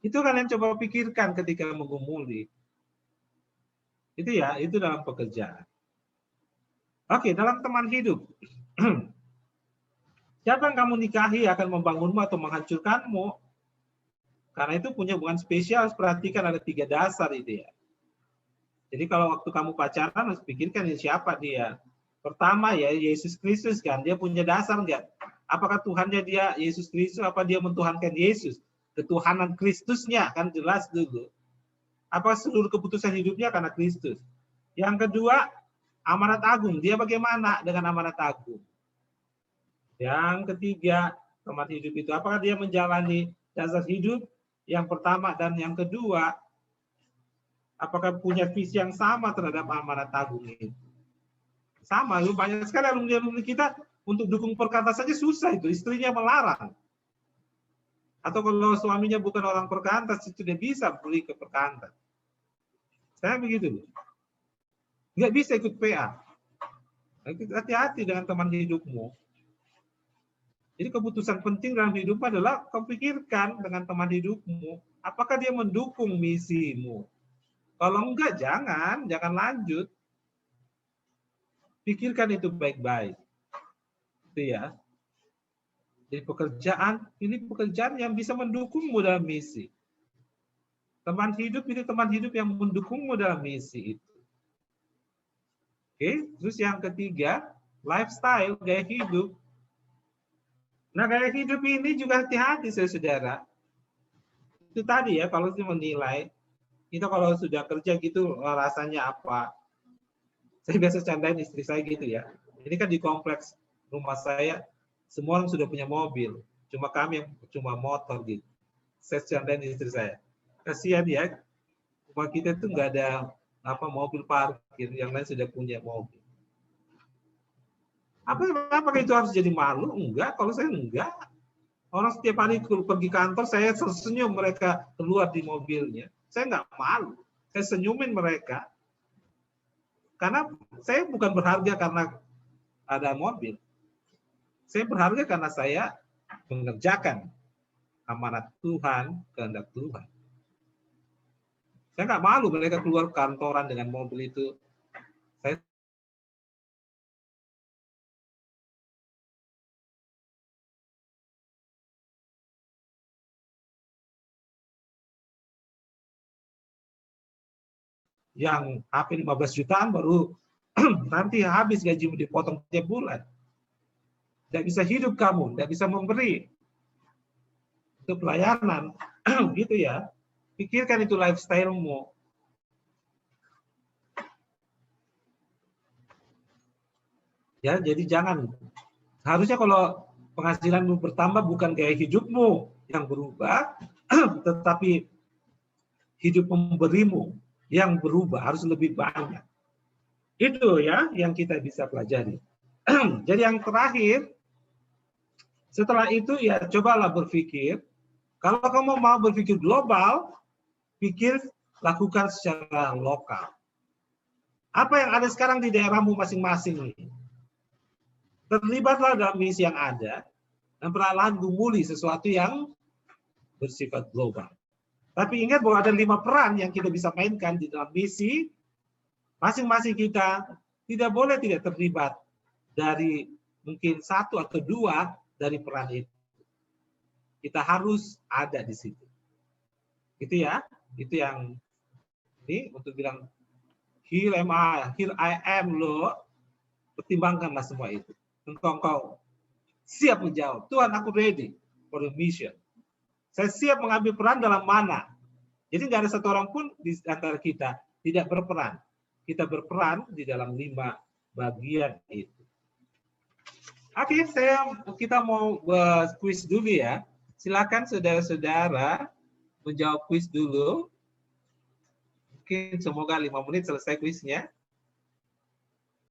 Itu kalian coba pikirkan ketika menggumuli. Itu ya, itu dalam pekerjaan. Oke, dalam teman hidup. Siapa yang kamu nikahi akan membangunmu atau menghancurkanmu. Karena itu punya hubungan spesial, perhatikan ada 3 dasar itu ya. Jadi kalau waktu kamu pacaran harus pikirkan ya siapa dia. Pertama ya Yesus Kristus kan, dia punya dasar enggak? Apakah Tuhannya dia Yesus Kristus, apa dia mentuhankan Yesus? Ketuhanan Kristusnya kan jelas dulu. Apa seluruh keputusan hidupnya karena Kristus. Yang kedua, amanat agung. Dia bagaimana dengan amanat agung? Yang ketiga, teman hidup itu apakah dia menjalani dasar hidup yang pertama dan yang kedua, apakah punya visi yang sama terhadap amanat agung itu? Sama, banyak sekali alumni kita untuk dukung perkantas saja susah itu, istrinya melarang. Atau kalau suaminya bukan orang perkantas, itu tidak bisa beli ke perkantas. Saya begitu. Nggak bisa ikut PA. Hati-hati dengan teman hidupmu. Jadi keputusan penting dalam hidup adalah kau pikirkan dengan teman hidupmu, apakah dia mendukung misimu. Kalau enggak, jangan lanjut. Pikirkan itu baik-baik. Itu ya. Jadi ini pekerjaan yang bisa mendukungmu dalam misi. Teman hidup itu teman hidup yang mendukungmu dalam misi itu. Oke, terus yang ketiga, lifestyle, gaya hidup. Nah, gaya hidup ini juga hati-hati saudara. Itu tadi ya, kalau sih menilai, kita kalau sudah kerja gitu rasanya apa. Saya biasa candain istri saya gitu ya. Ini kan di kompleks rumah saya, semua orang sudah punya mobil. Cuma kami yang cuma motor gitu. Saya candain istri saya. Kasihan ya, rumah kita itu nggak ada mobil parkir, yang lain sudah punya mobil. Apakah itu harus jadi malu? Enggak, kalau saya enggak. Orang setiap hari pergi kantor, saya senyum mereka keluar di mobilnya. Saya nggak malu. Saya senyumin mereka. Karena saya bukan berharga karena ada mobil. Saya berharga karena saya mengerjakan amanat Tuhan, kehendak Tuhan. Saya nggak malu mereka keluar kantoran dengan mobil itu. Saya yang HP 15 jutaan baru nanti habis gajimu dipotong tiap bulan. Tidak bisa hidup kamu, tidak bisa memberi untuk pelayanan, gitu ya. Pikirkan itu lifestyle-mu. Ya, jadi jangan. Harusnya kalau penghasilanmu bertambah bukan gaya hidupmu yang berubah, tetapi hidup pemberimu yang berubah harus lebih banyak. Itu ya yang kita bisa pelajari. Jadi yang terakhir, setelah itu ya cobalah berpikir, kalau kamu mau berpikir global, pikir lakukan secara lokal. Apa yang ada sekarang di daerahmu masing-masing ini? Terlibatlah dalam misi yang ada, dan perlahan gumuli sesuatu yang bersifat global. Tapi ingat bahwa ada 5 peran yang kita bisa mainkan di dalam misi. Masing-masing kita tidak boleh tidak terlibat dari mungkin 1 atau 2 dari peran itu. Kita harus ada di situ. Itu ya, itu yang ini untuk bilang here I am Lord. Pertimbangkanlah semua itu. Engkau siap menjawab. Tuhan, aku ready for the mission. Saya siap mengambil peran dalam mana. Jadi nggak ada satu orang pun di antara kita tidak berperan. Kita berperan di dalam 5 bagian itu. Oke, kita mau kuis dulu ya. Silakan saudara-saudara menjawab kuis dulu. Mungkin semoga 5 menit selesai kuisnya.